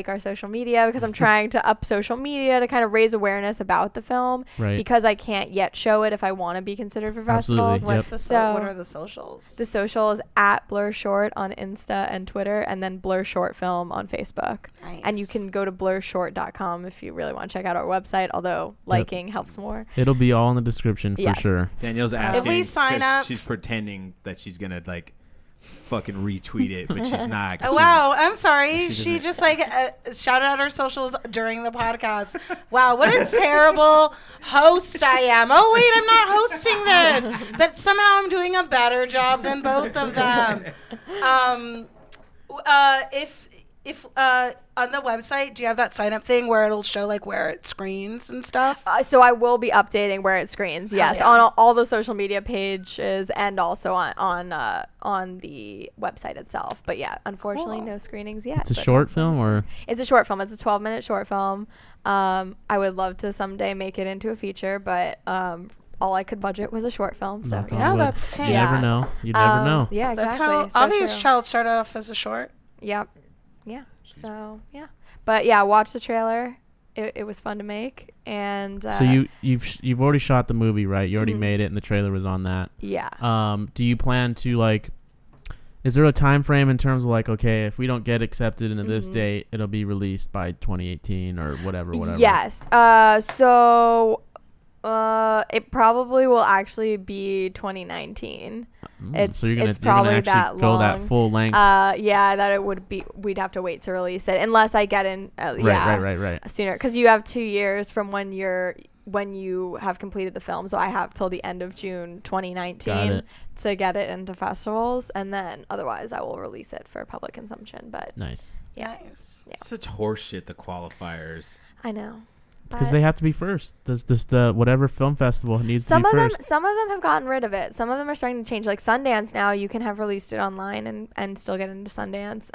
Speaker 3: our social media, because I'm trying to up social media to kind of raise awareness about the film,
Speaker 2: Right.
Speaker 3: because I can't yet show it if I want to be considered for
Speaker 2: Absolutely.
Speaker 3: festivals.
Speaker 2: Yep.
Speaker 4: What are the socials?
Speaker 3: The social is at Blur Short on Insta and Twitter, and then Blur Short Film on Facebook.
Speaker 4: Nice.
Speaker 3: And you can go to blurshort.com if you really want to check out our website, although liking helps more.
Speaker 2: It'll be all in the description for
Speaker 3: Yes.
Speaker 2: sure.
Speaker 1: Danielle's asking
Speaker 4: If we sign
Speaker 1: 'cause
Speaker 4: up-
Speaker 1: she's pretending that she's gonna fucking retweet it, but she's not. 'cause
Speaker 4: Oh, wow, I'm sorry.
Speaker 1: she
Speaker 4: She
Speaker 1: doesn't-
Speaker 4: just shouted out her socials during the podcast. Wow, what a terrible host I am. Oh, wait, I'm not hosting this. But somehow I'm doing a better job than both of them. If on the website, do you have that sign up thing where it'll show where it screens and stuff?
Speaker 3: So I will be updating where it screens. Yes,
Speaker 4: yeah.
Speaker 3: on all the social media pages and also on the website itself. But yeah, unfortunately,
Speaker 4: Cool.
Speaker 3: no screenings yet.
Speaker 2: It's a
Speaker 3: but
Speaker 2: short film, or
Speaker 3: it's a short film. It's a 12-minute short film. I would love to someday make it into a feature, but all I could budget was a short film. So
Speaker 2: Knock on
Speaker 3: yeah.
Speaker 2: wood.
Speaker 4: that's
Speaker 2: You
Speaker 3: Yeah.
Speaker 2: never know. You never know.
Speaker 3: Yeah,
Speaker 4: That's
Speaker 3: exactly.
Speaker 4: how
Speaker 3: So
Speaker 4: Obvious
Speaker 3: true.
Speaker 4: Child started off as a short.
Speaker 3: Yep. Yeah. So yeah, but yeah, watch the trailer. It was fun to make, and
Speaker 2: So you've already shot the movie, right? You already made it, and the trailer was on that.
Speaker 3: yeah.
Speaker 2: Do you plan to is there a time frame in terms of okay, if we don't get accepted into this date, it'll be released by 2018 or whatever?
Speaker 3: Yes. So it probably will actually be 2019.
Speaker 2: So you're gonna
Speaker 3: probably
Speaker 2: actually
Speaker 3: that
Speaker 2: go
Speaker 3: long.
Speaker 2: that full length.
Speaker 3: Yeah, that it would be. We'd have to wait to release it unless I get in.
Speaker 2: Right.
Speaker 3: Sooner, because you have 2 years from when you have completed the film. So I have till the end of June 2019 to get it into festivals, and then otherwise I will release it for public consumption. But
Speaker 2: Nice.
Speaker 3: yeah.
Speaker 4: Nice.
Speaker 3: Yeah.
Speaker 1: Such horseshit, the qualifiers.
Speaker 3: I know.
Speaker 2: Because they have to be first. The whatever film festival needs to be first.
Speaker 3: Some of them have gotten rid of it. Some of them are starting to change. Like Sundance now, you can have released it online and still get into Sundance.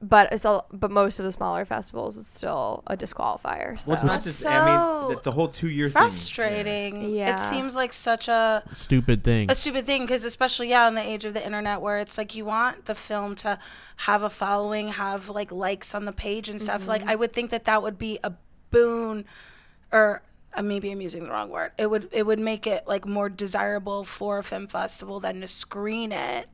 Speaker 3: But most of the smaller festivals, it's still a disqualifier. So.
Speaker 1: Well, it's just, I mean, it's a whole 2-year thing.
Speaker 4: Frustrating.
Speaker 3: Yeah.
Speaker 4: It seems like such a
Speaker 2: stupid thing.
Speaker 4: Because especially in the age of the internet, where it's like you want the film to have a following, have like likes on the page and stuff. Like I would think that would be a boon, or maybe I'm using the wrong word. It would make it like more desirable for a film festival than to screen it.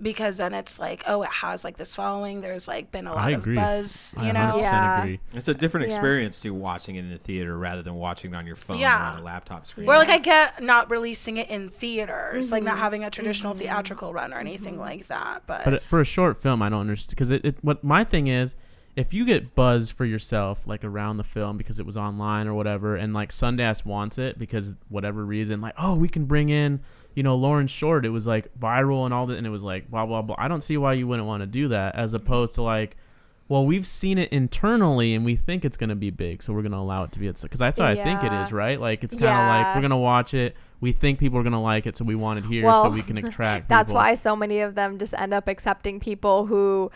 Speaker 4: Because then it's like, oh, it has like this following. There's like been a lot of buzz,
Speaker 2: I 100% agree.
Speaker 1: It's a different experience to watching it in the theater rather than watching it on your phone or on a laptop screen.
Speaker 4: Or like I get not releasing it in theaters, like not having a traditional theatrical run or anything like that. But
Speaker 2: for a short film, I don't understand, because what my thing is, if you get buzz for yourself, like around the film because it was online or whatever, and like Sundance wants it because whatever reason, like, oh, we can bring in, Lauren Short, it was like viral and all that, and it was like blah blah blah. I don't see why you wouldn't want to do that, as opposed to like, well, we've seen it internally and we think it's going to be big, so we're going to allow it to be, because that's what I think it is, right? Like it's kind of like, we're going to watch it, we think people are going to like it, so we want it here so we can attract people.
Speaker 3: That's why so many of them just end up accepting people who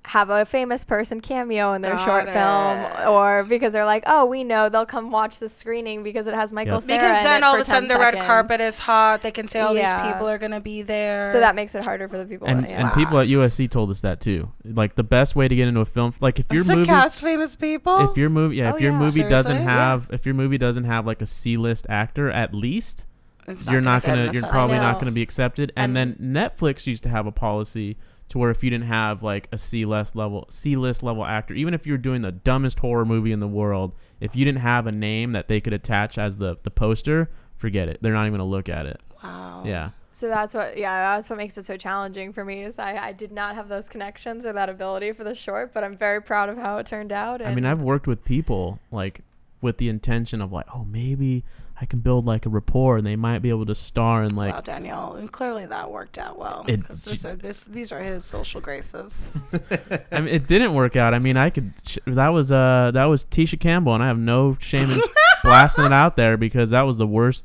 Speaker 3: have a famous person cameo in their short film, or because they're like, oh, we know they'll come watch the screening because it has Michael Cera
Speaker 4: because then
Speaker 3: in it
Speaker 4: all
Speaker 3: for
Speaker 4: of a sudden
Speaker 3: 10
Speaker 4: the red
Speaker 3: seconds.
Speaker 4: carpet is hot. They can say all these people are going to be there.
Speaker 3: So that makes it harder for the people.
Speaker 2: And people at USC told us that too. Like the best way to get into a film, like if your movie
Speaker 4: cast famous people,
Speaker 2: if your movie, if your movie doesn't
Speaker 4: Seriously?
Speaker 2: have, if your movie doesn't have like a C-list actor at least, you're
Speaker 4: probably
Speaker 2: not gonna be accepted. And then Netflix used to have a policy to where if you didn't have like a C-list level actor, even if you're doing the dumbest horror movie in the world, if you didn't have a name that they could attach as the poster, forget it. They're not even gonna look at it.
Speaker 4: Wow.
Speaker 2: Yeah.
Speaker 3: So that's what makes it so challenging for me, is I did not have those connections or that ability for the short, but I'm very proud of how it turned out.
Speaker 2: I mean, I've worked with people like with the intention of like, oh, maybe I can build like a rapport and they might be able to star in like.
Speaker 4: Wow, Danielle, and clearly that worked out well. These are his social graces.
Speaker 2: I mean, it didn't work out. I mean, that was Tisha Campbell, and I have no shame in blasting it out there, because that was the worst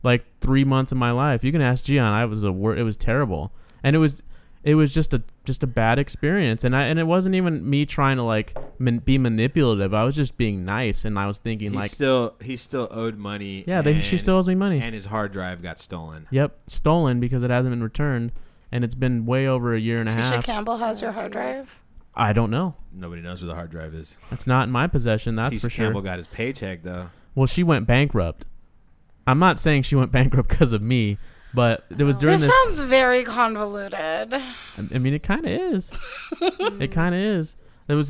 Speaker 2: like 3 months of my life. You can ask Gian. It was terrible, and it was just a bad experience, and it wasn't even me trying to like be manipulative. I was just being nice, and I was thinking
Speaker 1: he still owed money.
Speaker 2: Yeah, she still owes me money,
Speaker 1: and his hard drive got stolen.
Speaker 2: Yep, stolen because it hasn't been returned, and it's been way over a year and a half.
Speaker 4: Tisha Campbell has your hard drive?
Speaker 2: I don't know.
Speaker 1: Nobody knows where the hard drive is.
Speaker 2: It's not in my possession. That's for sure.
Speaker 1: Tisha Campbell got his paycheck though.
Speaker 2: Well, she went bankrupt. I'm not saying she went bankrupt because of me. But it was during
Speaker 4: this sounds very convoluted.
Speaker 2: I mean, it kind of is. It kind of is.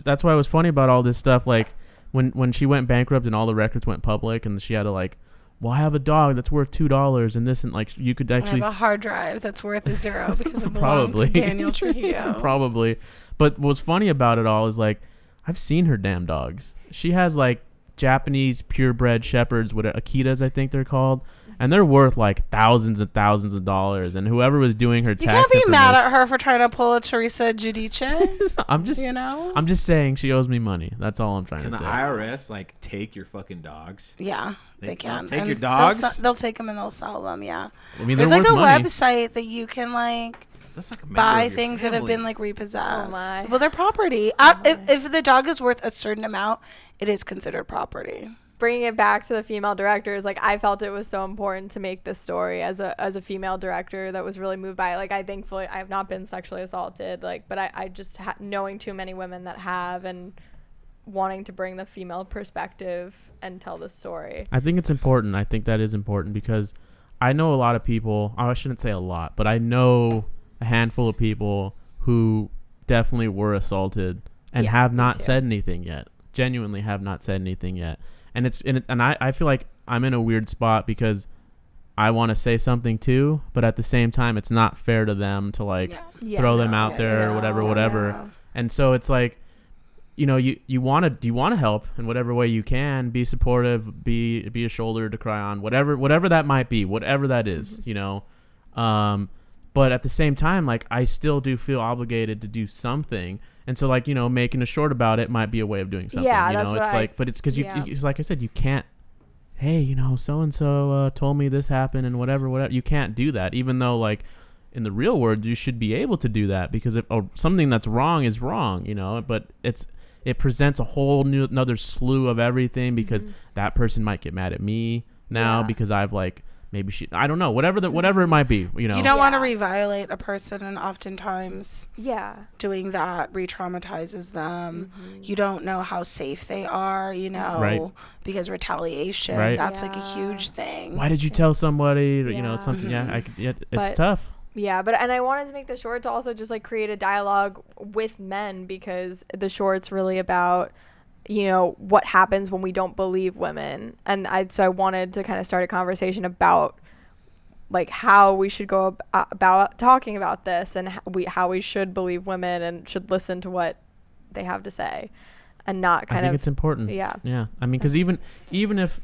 Speaker 2: That's why it was funny about all this stuff. Like when she went bankrupt and all the records went public, and she had to like, well, I have a dog that's worth $2 and this, and like you could actually
Speaker 4: I have a hard drive that's worth $0 because it
Speaker 2: probably
Speaker 4: belonged to Daniel Trujillo.
Speaker 2: Probably. But what's funny about it all is like, I've seen her damn dogs. She has like Japanese purebred shepherds, Akitas, I think they're called. And they're worth like thousands and thousands of dollars. And whoever was doing her
Speaker 4: you
Speaker 2: tax
Speaker 4: can't be mad at her for trying to pull a Teresa Giudice.
Speaker 2: I'm just saying she owes me money. That's all I'm trying to say.
Speaker 1: Can the IRS like take your fucking dogs?
Speaker 4: Yeah, they can.
Speaker 1: Take your dogs?
Speaker 4: They'll take them and they'll sell them. Yeah.
Speaker 2: I mean,
Speaker 4: there's like a
Speaker 2: money.
Speaker 4: website that you can like.
Speaker 1: That's like a
Speaker 4: buy things that have been like repossessed.
Speaker 3: Oh my.
Speaker 4: Well, they're property. If the dog is worth a certain amount, it is considered property.
Speaker 3: Bringing it back to the female directors, like I felt it was so important to make this story as a female director that was really moved by it. Like I have not been sexually assaulted, like, but I just knowing too many women that have, and wanting to bring the female perspective and tell the story.
Speaker 2: I think it's important. I think that is important because I know a lot of people. I shouldn't say a lot, but I know a handful of people who definitely were assaulted and have not said anything yet. Genuinely have not said anything yet. And I feel like I'm in a weird spot because I want to say something too, but at the same time, it's not fair to them to like throw them out there or whatever. Yeah. And so it's like, you want to help in whatever way you can, be supportive, be a shoulder to cry on, whatever that might be, whatever that is, But at the same time, like, I still do feel obligated to do something. And so, like, making a short about it might be a way of doing something.
Speaker 3: Yeah,
Speaker 2: you
Speaker 3: that's
Speaker 2: know,
Speaker 3: what
Speaker 2: it's like, but it's because it's like I said, you can't, hey, so-and-so told me this happened and whatever. You can't do that, even though, like, in the real world, you should be able to do that, because if something that's wrong is wrong, but it presents a whole another slew of everything, because that person might get mad at me now because I've, like, maybe I don't know, whatever it might be,
Speaker 4: You don't want to reviolate a person, and oftentimes doing that re-traumatizes them. You don't know how safe they are, because retaliation, that's like a huge thing.
Speaker 2: Why did you tell somebody, something? It's tough.
Speaker 3: Yeah, and I wanted to make the short to also just, like, create a dialogue with men, because the short's really about, what happens when we don't believe women. And so I wanted to kind of start a conversation about, like, how we should go about talking about this, and how we should believe women and should listen to what they have to say, and not I think
Speaker 2: it's important. Yeah. I mean, because even if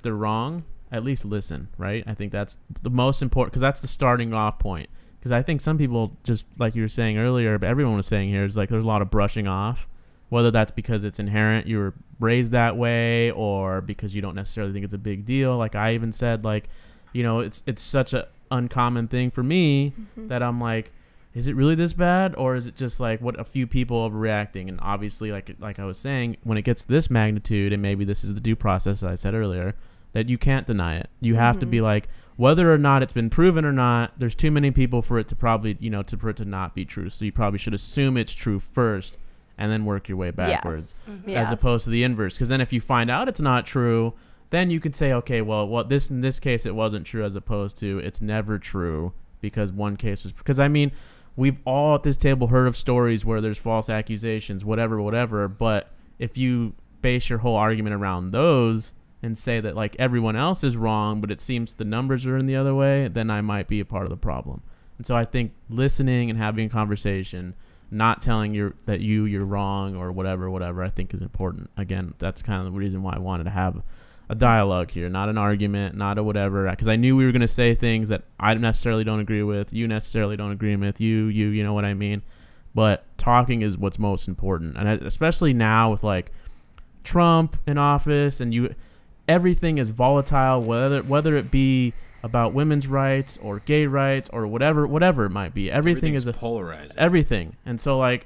Speaker 2: they're wrong, at least listen, right? I think that's the most important, because that's the starting off point. Because I think some people, just like you were saying earlier, but everyone was saying here, is like there's a lot of brushing off, whether that's because it's inherent, you were raised that way, or because you don't necessarily think it's a big deal. Like I even said, like, it's such a uncommon thing for me that I'm like, is it really this bad, or is it just like what a few people overreacting? And obviously, like I was saying, when it gets to this magnitude, and maybe this is the due process that I said earlier, that you can't deny it. You have to be like, whether or not it's been proven or not, there's too many people for it to probably, for it to not be true. So you probably should assume it's true first, and then work your way backwards, as opposed to the inverse. Because then if you find out it's not true, then you could say, okay, well, in this case it wasn't true, as opposed to it's never true because one case was. Because I mean, we've all at this table heard of stories where there's false accusations, whatever. But if you base your whole argument around those and say that, like, everyone else is wrong, but it seems the numbers are in the other way, then I might be a part of the problem. And so I think listening and having a conversation, not telling that you're wrong or whatever, I think is important. Again, that's kind of the reason why I wanted to have a dialogue here, not an argument, not a whatever, because I knew we were going to say things that I necessarily don't agree with, you necessarily don't agree with, you know what I mean? But talking is what's most important. And especially now with, like, Trump in office, and everything is volatile, whether it be about women's rights or gay rights or whatever it might be. Everything is
Speaker 1: polarizing.
Speaker 2: Everything. And so, like,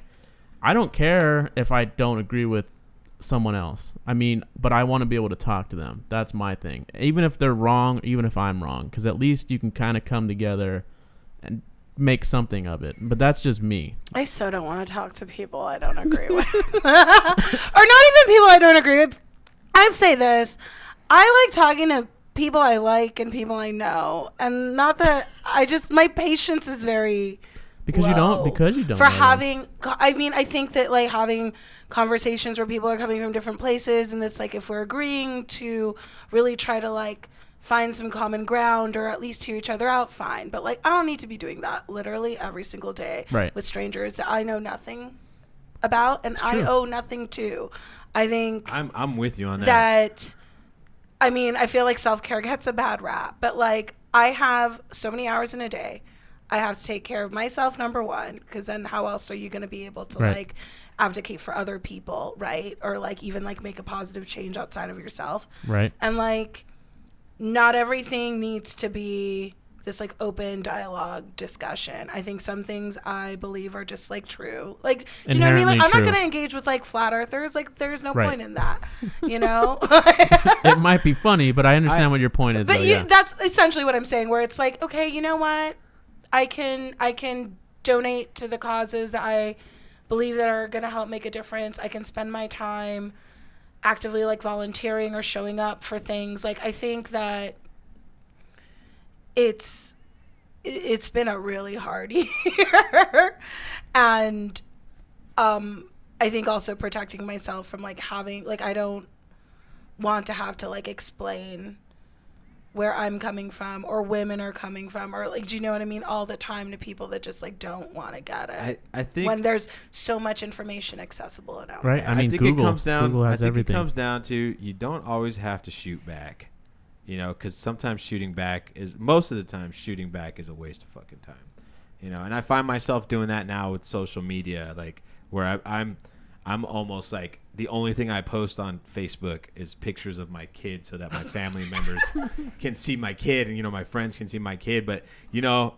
Speaker 2: I don't care if I don't agree with someone else. I mean, but I want to be able to talk to them. That's my thing. Even if they're wrong, even if I'm wrong, because at least you can kind of come together and make something of it. But that's just me.
Speaker 4: I so don't want to talk to people I don't agree with. Or not even people I don't agree with. I'd say this. I like talking to people I like and people I know, and not that my patience is very
Speaker 2: because you don't
Speaker 4: for having them. I mean, I think that, like, having conversations where people are coming from different places, and it's like, if we're agreeing to really try to, like, find some common ground or at least hear each other out, fine. But, like, I don't need to be doing that literally every single day with strangers that I know nothing about and I owe nothing to. I think
Speaker 1: I'm with you on that.
Speaker 4: I mean, I feel like self-care gets a bad rap, but, like, I have so many hours in a day. I have to take care of myself, number one, because then how else are you going to be able to, like, advocate for other people, right? Or, like, even, like, make a positive change outside of yourself.
Speaker 2: Right.
Speaker 4: And, like, not everything needs to be this, like, open dialogue discussion. I think some things I believe are just, like, true. Like, do you know what I mean? Like, I'm not going to engage with, like, flat earthers. Like, there's no point in that, you know?
Speaker 2: It might be funny, but I understand what your point is.
Speaker 4: But that's essentially what I'm saying, where it's like, okay, you know what? I can donate to the causes that I believe that are going to help make a difference. I can spend my time actively, like, volunteering or showing up for things. Like, I think that it's been a really hard year. And I think also protecting myself from, like, having, like, I don't want to have to, like, explain where I'm coming from or women are coming from, or, like, do you know what I mean, all the time to people that just, like, don't want to get it.
Speaker 1: I think
Speaker 4: when there's so much information accessible and out
Speaker 2: there.
Speaker 4: I
Speaker 2: mean,
Speaker 1: I think
Speaker 2: Google
Speaker 1: has everything.
Speaker 2: It
Speaker 1: comes down to, you don't always have to shoot back. You know, because sometimes most of the time shooting back is a waste of fucking time. You know, and I find myself doing that now with social media, like where I'm almost like the only thing I post on Facebook is pictures of my kid so that my family members can see my kid and, you know, my friends can see my kid. But, you know,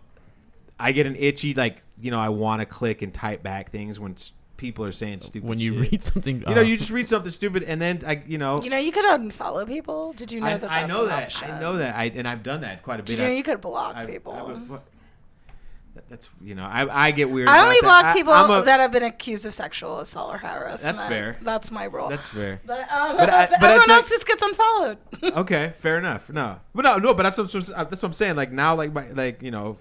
Speaker 1: I get an itchy, like, you know, I want to click and type back things when people are saying stupid
Speaker 2: when you
Speaker 1: shit.
Speaker 2: read something.
Speaker 1: You know, you just read something stupid and then, you know,
Speaker 4: you could unfollow people. Did you know that?
Speaker 1: I know
Speaker 4: that's
Speaker 1: that.
Speaker 4: an option?
Speaker 1: I know that. And I've done that quite a bit.
Speaker 4: Did you know you could block people?
Speaker 1: That's, you know, I get weird.
Speaker 4: I only
Speaker 1: about
Speaker 4: block people that have been accused of sexual assault or harassment.
Speaker 1: That's fair.
Speaker 4: That's my rule.
Speaker 1: That's fair.
Speaker 4: But
Speaker 1: but
Speaker 4: everyone else just gets unfollowed.
Speaker 1: Okay, fair enough. But that's what I'm saying. Like now, like you know,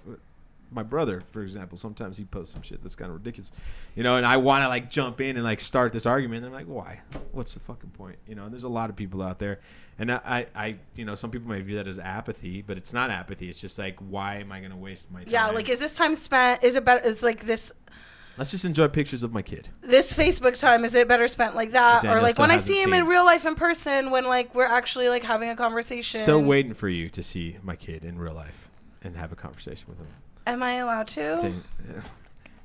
Speaker 1: my brother, for example, sometimes he posts some shit that's kind of ridiculous, you know, and I want to like jump in and like start this argument. And I'm like, why? What's the fucking point? You know, and there's a lot of people out there. And I, you know, some people may view that as apathy, but it's not apathy. It's just like, why am I going to waste my time?
Speaker 4: Yeah, like, is this time spent? Is it better? Is like this?
Speaker 1: Let's just enjoy pictures of my kid.
Speaker 4: This Facebook time, is it better spent like that,
Speaker 1: Danielle
Speaker 4: or like when I
Speaker 1: still
Speaker 4: see him in real life in person, when like we're actually like having a conversation?
Speaker 1: Still waiting for you to see my kid in real life and have a conversation with him.
Speaker 4: Am I allowed to?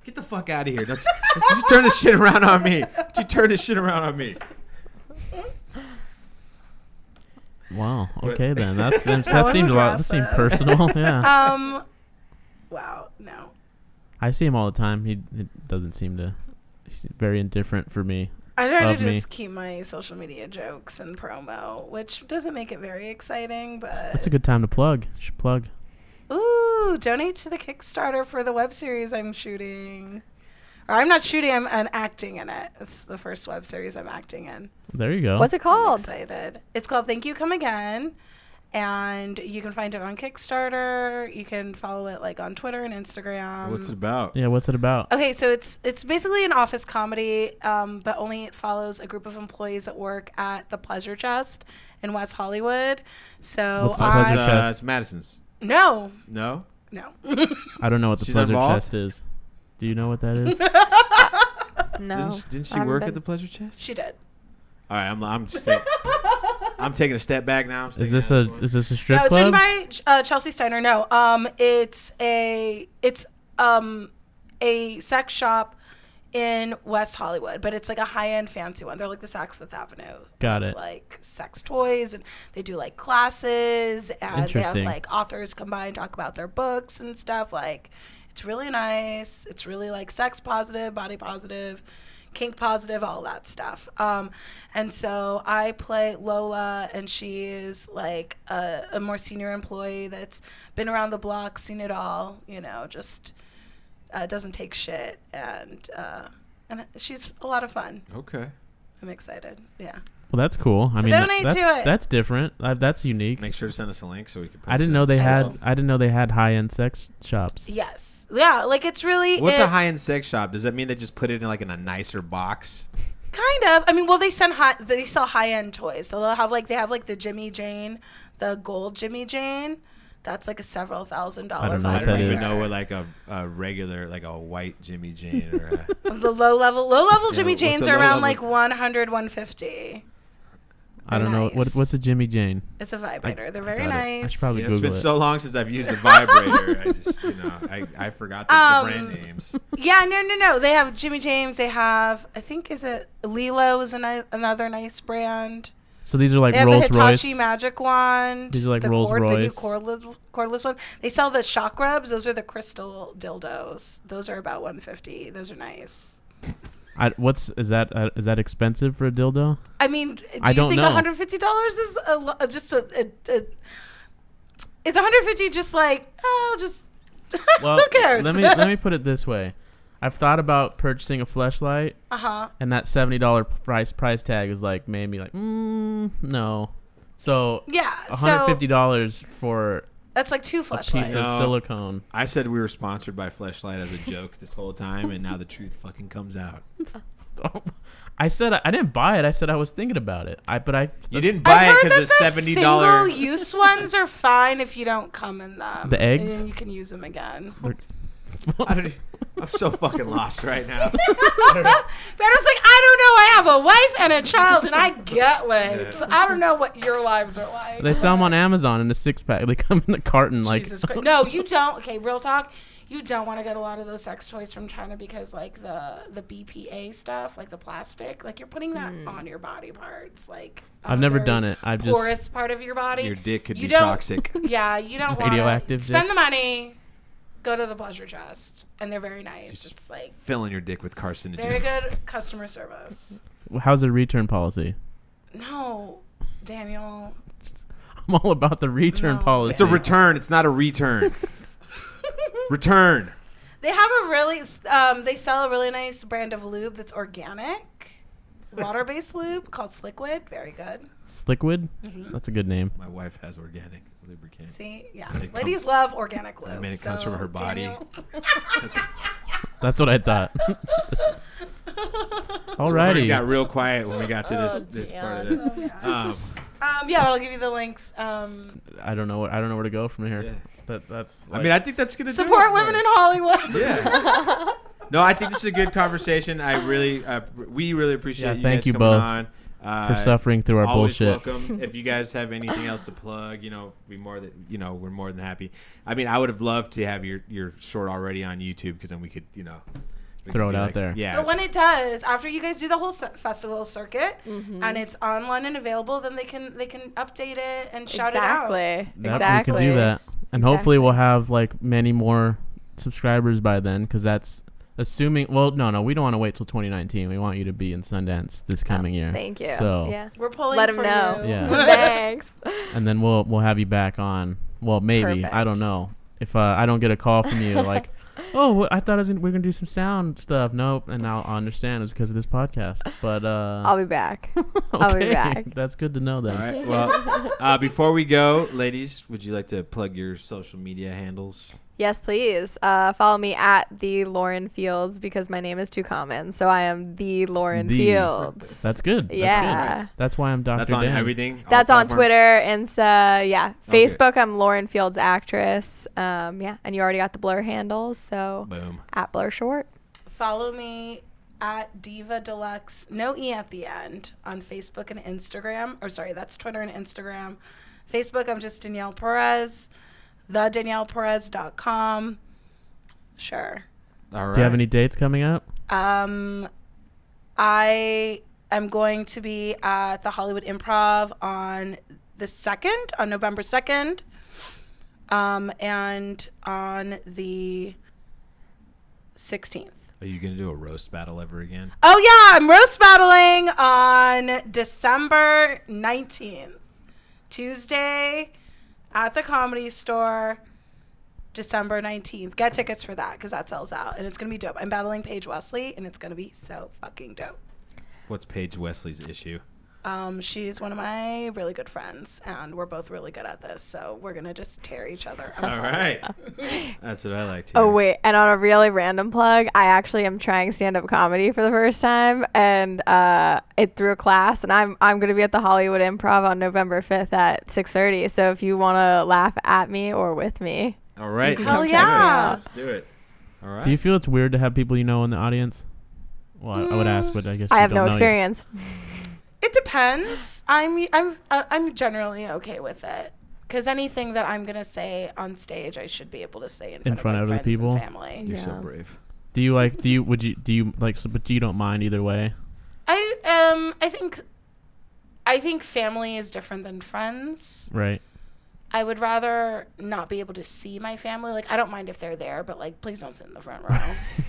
Speaker 1: Get the fuck out of here! Don't you turn this shit around on me? Don't you turn this shit around on me?
Speaker 2: Wow. Okay, then that seemed a lot. That seemed personal. Yeah.
Speaker 4: Wow. No.
Speaker 2: I see him all the time. He doesn't seem to. He's very indifferent for me.
Speaker 4: I try to just keep my social media jokes and promo, which doesn't make it very exciting, but
Speaker 2: that's a good time to plug. You should plug.
Speaker 4: Ooh, donate to the Kickstarter for the web series I'm shooting. Or I'm not shooting, I'm acting in it. It's the first web series I'm acting in.
Speaker 2: There you go.
Speaker 3: What's it called?
Speaker 4: I'm excited. It's called Thank You Come Again. And you can find it on Kickstarter. You can follow it like on Twitter and Instagram.
Speaker 1: What's it about?
Speaker 2: Yeah, what's it about?
Speaker 4: Okay, so it's basically an office comedy, but only it follows a group of employees that work at the Pleasure Chest in West Hollywood. So
Speaker 2: What's the Pleasure Chest?
Speaker 1: It's Madison's.
Speaker 4: No.
Speaker 1: No?
Speaker 4: No.
Speaker 2: I don't know what the
Speaker 1: She's
Speaker 2: Pleasure
Speaker 1: involved?
Speaker 2: Chest is. Do you know what that is?
Speaker 3: No.
Speaker 1: Didn't she work at the Pleasure Chest?
Speaker 4: She did.
Speaker 1: All right, I'm taking a step back now.
Speaker 2: Is this a strip
Speaker 4: No, it's
Speaker 2: club?
Speaker 4: written by Chelsea Steiner. No, it's a sex shop in West Hollywood, but it's like a high-end fancy one. They're like the Saks Fifth Avenue.
Speaker 2: Got it.
Speaker 4: Like sex toys, and they do like classes, and they have
Speaker 2: Interesting.
Speaker 4: like authors come by and talk about their books and stuff. Like, it's really nice. It's really like sex positive, body positive, kink positive, all that stuff. And so I play Lola, and she is like a more senior employee that's been around the block, seen it all, you know, just doesn't take shit, and she's a lot of fun.
Speaker 1: Okay.
Speaker 4: I'm excited. Yeah.
Speaker 2: Well, that's cool. I mean,
Speaker 4: donate to it.
Speaker 2: that's different. That's unique.
Speaker 1: Make sure to send us a link so we can post
Speaker 2: I didn't
Speaker 1: it.
Speaker 2: know they
Speaker 4: I
Speaker 2: had.
Speaker 4: will.
Speaker 2: I didn't know they had high-end sex shops.
Speaker 4: Yes. Yeah. Like, it's really.
Speaker 1: What's a high-end sex shop? Does that mean they just put it in like in a nicer box?
Speaker 4: Kind of. I mean, well, they sell high-end toys. So they have like the Jimmy Jane, the gold Jimmy Jane. That's like a several $1,000
Speaker 2: I don't know what
Speaker 1: I
Speaker 2: that
Speaker 1: don't even
Speaker 2: is.
Speaker 1: know what like a regular, like a white Jimmy Jane or
Speaker 4: The low level Jimmy
Speaker 1: what's
Speaker 4: Janes
Speaker 1: a
Speaker 4: are around
Speaker 1: low-level-
Speaker 4: like 100, 150.
Speaker 2: I don't know
Speaker 4: nice.
Speaker 2: what's a Jimmy Jane.
Speaker 4: It's a vibrator. They're very
Speaker 2: got it.
Speaker 4: nice.
Speaker 2: I should probably
Speaker 1: Yeah, it's
Speaker 2: Google
Speaker 1: been
Speaker 2: it.
Speaker 1: so long since I've used a vibrator. I just, I forgot the brand names.
Speaker 4: Yeah, no. They have Jimmy James. They have, I think, is it Lilo is another nice brand.
Speaker 2: So these are like
Speaker 4: They have
Speaker 2: Rolls
Speaker 4: the
Speaker 2: Royce.
Speaker 4: Hitachi Magic Wand.
Speaker 2: These are like
Speaker 4: the
Speaker 2: Rolls
Speaker 4: The new
Speaker 2: Royce.
Speaker 4: cordless ones. They sell the shock rubs. Those are the crystal dildos. Those are about $150. Those are nice.
Speaker 2: Is that expensive for a dildo?
Speaker 4: I mean, do
Speaker 2: I
Speaker 4: you
Speaker 2: don't
Speaker 4: think
Speaker 2: know.
Speaker 4: $150 is just is $150 just like, oh, just
Speaker 2: Well,
Speaker 4: who cares?
Speaker 2: let me put it this way. I've thought about purchasing a fleshlight, and that $70 price tag is like made me like no. So
Speaker 4: yeah,
Speaker 2: $150 for
Speaker 4: that's like 2
Speaker 2: a piece
Speaker 4: fleshlights.
Speaker 2: of
Speaker 1: No.
Speaker 2: silicone.
Speaker 1: I said we were sponsored by Fleshlight as a joke this whole time, and now the truth fucking comes out.
Speaker 2: I said I didn't buy it. I said I was thinking about it.
Speaker 1: You didn't buy it
Speaker 4: I've heard
Speaker 1: because
Speaker 4: that
Speaker 1: the
Speaker 4: the
Speaker 1: $70.
Speaker 4: single-use ones are fine if you don't come in them.
Speaker 2: The eggs?
Speaker 4: And you can use them again.
Speaker 1: I'm so fucking lost right now.
Speaker 4: Bear's like, I don't know. I have a wife and a child, and I get laid. So I don't know what your lives are like.
Speaker 2: They sell them on Amazon in a 6-pack. They come in a carton.
Speaker 4: Jesus Christ. No, you don't. Okay, real talk. You don't want to get a lot of those sex toys from China because, like, the BPA stuff, like the plastic, like, you're putting that on your body parts. Like,
Speaker 2: I've never done it. I've just
Speaker 4: porous part of your body.
Speaker 1: Your dick could
Speaker 4: You
Speaker 1: be
Speaker 4: don't-
Speaker 1: toxic.
Speaker 4: Yeah, you don't want
Speaker 2: Radioactive
Speaker 4: to spend
Speaker 2: dick.
Speaker 4: the money. Go to the pleasure chest, and they're very nice.
Speaker 1: Just
Speaker 4: It's like
Speaker 1: filling your dick with carcinogens.
Speaker 4: very good customer service.
Speaker 2: How's the return policy?
Speaker 4: No, Daniel.
Speaker 2: I'm all about the return
Speaker 4: No.
Speaker 2: policy.
Speaker 1: It's a return. It's not a return. Return.
Speaker 4: They have a really, they sell a really nice brand of lube that's organic, water-based lube called Sliquid. Very good.
Speaker 2: Sliquid?
Speaker 4: Mhm.
Speaker 2: That's a good name.
Speaker 1: My wife has organic lubricant.
Speaker 4: See, yeah,
Speaker 1: It
Speaker 4: ladies
Speaker 1: comes-
Speaker 4: love organic lube.
Speaker 1: I mean, it comes from her body.
Speaker 4: Daniel-
Speaker 2: That's what I thought.
Speaker 1: It
Speaker 2: Alrighty.
Speaker 1: got real quiet when we got to this part of this.
Speaker 4: Yeah, I'll give you the links.
Speaker 2: I don't know where to go from here.
Speaker 1: Yeah.
Speaker 2: But that's
Speaker 1: I mean, I think that's gonna do
Speaker 4: Support
Speaker 1: it
Speaker 4: women
Speaker 1: for
Speaker 4: in
Speaker 1: us.
Speaker 4: Hollywood.
Speaker 1: Yeah. No, I think this is a good conversation. We really appreciate
Speaker 2: Yeah,
Speaker 1: you
Speaker 2: thank
Speaker 1: guys
Speaker 2: you
Speaker 1: coming
Speaker 2: both
Speaker 1: on.
Speaker 2: for suffering through our
Speaker 1: Always
Speaker 2: bullshit.
Speaker 1: welcome. If you guys have anything else to plug, we're more than happy. I mean, I would have loved to have your short already on YouTube because then we could, we
Speaker 2: Throw
Speaker 1: could
Speaker 2: it
Speaker 1: be
Speaker 2: out there.
Speaker 1: Yeah.
Speaker 4: But when it does, after you guys do the whole festival circuit and it's online and available, then they can update it and shout it out.
Speaker 2: Yep,
Speaker 3: Exactly.
Speaker 2: we can do that. And hopefully we'll have like many more subscribers by then because that's assuming. Well, no, we don't want to wait till 2019. We want you to be in Sundance this coming year.
Speaker 3: Thank you.
Speaker 2: So
Speaker 3: yeah.
Speaker 4: We're pulling
Speaker 3: Let 'em
Speaker 4: for
Speaker 3: know.
Speaker 4: you.
Speaker 2: Yeah.
Speaker 3: Thanks.
Speaker 2: and then we'll have you back on. Well, maybe I don't
Speaker 3: Perfect.
Speaker 2: know if I don't get a call from you like, oh, I thought we're gonna do some sound stuff. Nope, and now I understand it's because of this podcast. But
Speaker 3: I'll be back.
Speaker 2: okay.
Speaker 3: I'll be back.
Speaker 2: That's good to know then.
Speaker 1: All right. Well, before we go, ladies, would you like to plug your social media handles?
Speaker 3: Yes, please. Follow me at the Lauren Fields because my name is too common. So I am the Lauren Fields.
Speaker 2: That's good. That's
Speaker 3: Yeah.
Speaker 2: good. That's why I'm Dr.
Speaker 1: That's on
Speaker 2: Dan.
Speaker 1: everything. all
Speaker 3: That's on
Speaker 1: platforms?
Speaker 3: Twitter, Insta, yeah.
Speaker 1: Okay.
Speaker 3: Facebook, I'm Lauren Fields Actress. Yeah, and you already got the Blur handles, so
Speaker 1: Boom.
Speaker 3: at Blur Short.
Speaker 4: Follow me at Diva Deluxe, no E at the end, on Facebook and Instagram. Or sorry, that's Twitter and Instagram. Facebook, I'm just Danielle Perez. TheDaniellePerez.com. Sure.
Speaker 1: All right.
Speaker 2: Do you have any dates coming up?
Speaker 4: I am going to be at the Hollywood Improv on November 2nd. And on the 16th.
Speaker 1: Are you gonna do a roast battle ever again?
Speaker 4: Oh, yeah. I'm roast battling on December 19th. Tuesday at the Comedy Store, December 19th. Get tickets for that because that sells out. And it's going to be dope. I'm battling Paige Wesley, and it's going to be so fucking dope.
Speaker 1: What's Paige Wesley's issue?
Speaker 4: She's one of my really good friends, and we're both really good at this. So we're going to just tear each other
Speaker 1: All
Speaker 4: apart.
Speaker 1: right. That's what I like to
Speaker 3: Oh,
Speaker 1: hear.
Speaker 3: wait. And on a really random plug, I actually am trying stand-up comedy for the first time. And it through a class. And I'm going to be at the Hollywood Improv on November 5th at 6:30. So if you want to laugh at me or with me.
Speaker 1: All right.
Speaker 3: Hell
Speaker 1: Let's do
Speaker 4: yeah.
Speaker 1: it. Let's do it. All right.
Speaker 2: Do you feel it's weird to have people you know in the audience? Well, I would ask, but I guess
Speaker 3: I
Speaker 2: you
Speaker 3: have
Speaker 2: don't
Speaker 3: no
Speaker 2: know yet.
Speaker 3: experience.
Speaker 4: It depends. I'm generally okay with it. Because anything that I'm going to say on stage, I should be able to say in front
Speaker 2: front
Speaker 4: of
Speaker 2: of
Speaker 4: my
Speaker 2: other
Speaker 4: friends
Speaker 2: people?
Speaker 4: and family.
Speaker 1: You're so
Speaker 3: Yeah.
Speaker 1: brave.
Speaker 2: Do you but you don't mind either way?
Speaker 4: I think family is different than friends.
Speaker 2: Right.
Speaker 4: I would rather not be able to see my family. Like, I don't mind if they're there, but, like, please don't sit in the front row,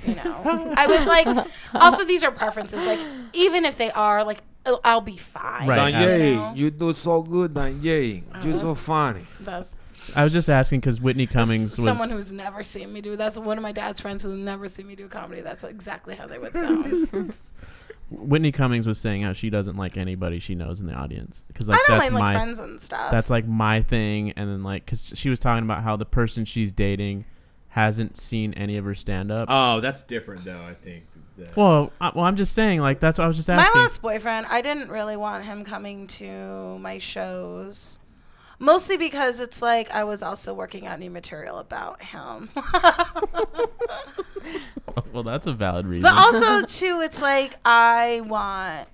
Speaker 4: you know? I would, like, also, these are preferences. Like, even if they are, like, I'll be fine.
Speaker 2: Right.
Speaker 1: Danielle, you do so good, Danielle. You're so funny.
Speaker 4: That's
Speaker 2: I was just asking because Whitney Cummings was
Speaker 4: someone who's never seen me do. That's one of my dad's friends who's never seen me do comedy. That's exactly how they would sound.
Speaker 2: Whitney Cummings was saying how she doesn't like anybody she knows in the audience because like
Speaker 4: I don't
Speaker 2: that's
Speaker 4: mind, like,
Speaker 2: my
Speaker 4: friends and stuff.
Speaker 2: that's like my thing, and then like because she was talking about how the person she's dating hasn't seen any of her stand up.
Speaker 1: Oh, that's different though. I think.
Speaker 2: Well, I'm just saying like that's what I was just asking.
Speaker 4: My last boyfriend, I didn't really want him coming to my shows. Mostly because it's like I was also working out new material about him.
Speaker 2: Well, that's a valid reason.
Speaker 4: But also too, it's like I want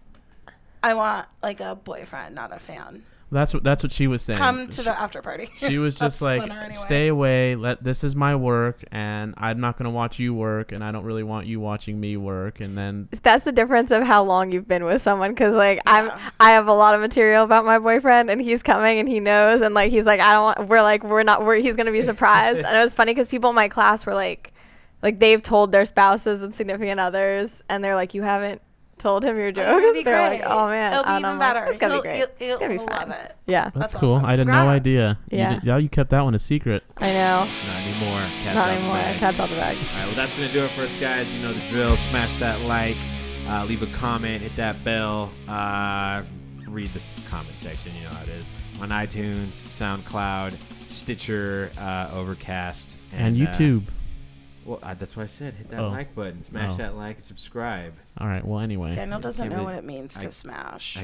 Speaker 4: like a boyfriend, not a fan.
Speaker 2: That's what she was saying.
Speaker 4: Come to the after party.
Speaker 2: She was just like,
Speaker 4: anyway.
Speaker 2: stay away. This is my work, and I'm not gonna watch you work, and I don't really want you watching me work. And then
Speaker 3: That's the difference of how long you've been with someone, because like I have a lot of material about my boyfriend, and he's coming, and he knows, and like he's like he's gonna be surprised. And it was funny because people in my class were like they've told their spouses and significant others, and they're like, you haven't told him your jokes. They're like, oh man,
Speaker 4: it'll be even better.
Speaker 3: It's gonna be great.
Speaker 4: It's
Speaker 3: gonna be
Speaker 4: fun.
Speaker 3: fun.
Speaker 4: Love it.
Speaker 3: Yeah,
Speaker 2: that's
Speaker 4: That's
Speaker 2: cool.
Speaker 4: awesome.
Speaker 2: I had no
Speaker 4: Congrats.
Speaker 2: idea.
Speaker 3: Yeah.
Speaker 2: You kept that one a secret.
Speaker 3: I know.
Speaker 1: Not anymore. Cat's
Speaker 3: Not
Speaker 1: out the
Speaker 3: anymore.
Speaker 1: bag.
Speaker 3: Cat's out the bag.
Speaker 1: All right, well, that's going to do it for us, guys. You know the drill. Smash that like. Leave a comment. Hit that bell. Read the comment section. You know how it is. On iTunes, SoundCloud, Stitcher, Overcast.
Speaker 2: And YouTube.
Speaker 1: Well, that's what I said. Hit that
Speaker 2: Oh.
Speaker 1: like button. Smash
Speaker 2: Oh.
Speaker 1: that like and subscribe.
Speaker 2: All right. Well, anyway.
Speaker 4: Daniel doesn't
Speaker 1: Can't
Speaker 4: know
Speaker 1: really-
Speaker 4: what it means to smash.